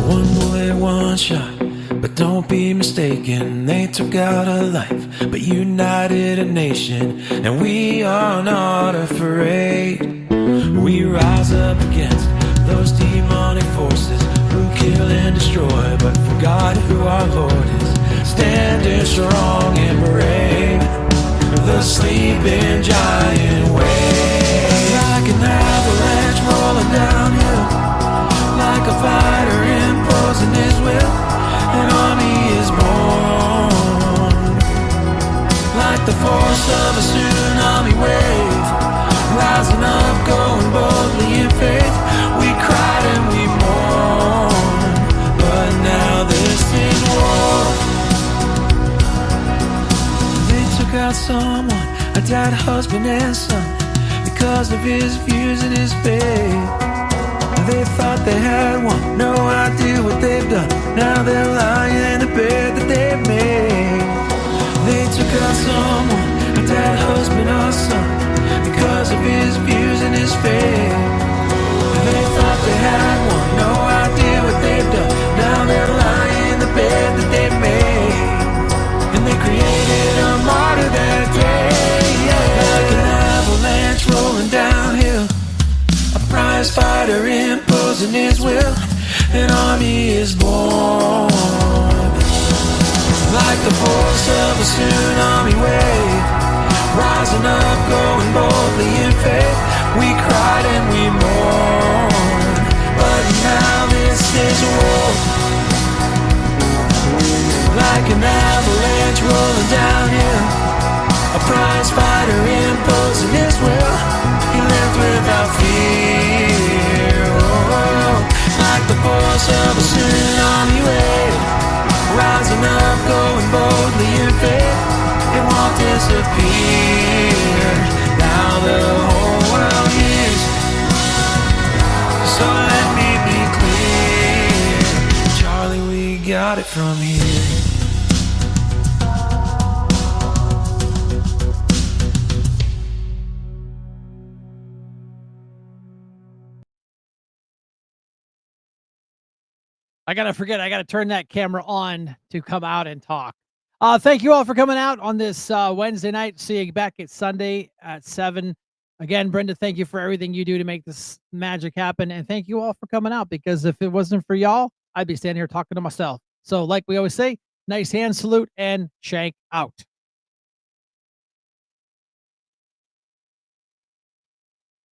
One bullet, one shot, but don't be mistaken. They took out a life, but united a nation, and we are not afraid. We rise up against those demonic forces who kill and destroy, but for God who our Lord is, standing strong and brave. The sleeping giant waves, like an avalanche rolling downhill, like a fighter imposing his will, an army is born. Like the force of a tsunami wave, rising up, going boldly in faith. We cried and we mourned, but now this is war. They took out someone, a dead husband and son, because of his views and his faith. They thought they had won, no idea what they've done. Now they're lying in the bed that they've made. They took out someone, a dead husband or son, because of his views and his faith. They thought they had won, no idea what they've done. Now they're lying in the bed that they've made, and they created a martyr that day. Like an avalanche rolling downhill, a prize fighter imposing his will, an army is born. Like the force of a tsunami wave, rising up, going boldly in faith. We cried and we mourned, but now this is war. Like an avalanche rolling downhill, a prize fighter imposing his will. He lived without fear. Oh, like the force of a tsunami wave, rising up, going boldly in faith. It won't disappear. Now the whole world hears. So let me be clear, Charlie, we got it from here. I gotta turn that camera on to come out and talk. Thank you all for coming out on this Wednesday night. See you back at Sunday at 7. Again, Brenda, thank you for everything you do to make this magic happen. And thank you all for coming out, because if it wasn't for y'all, I'd be standing here talking to myself. So like we always say, nice hand salute and Shank out.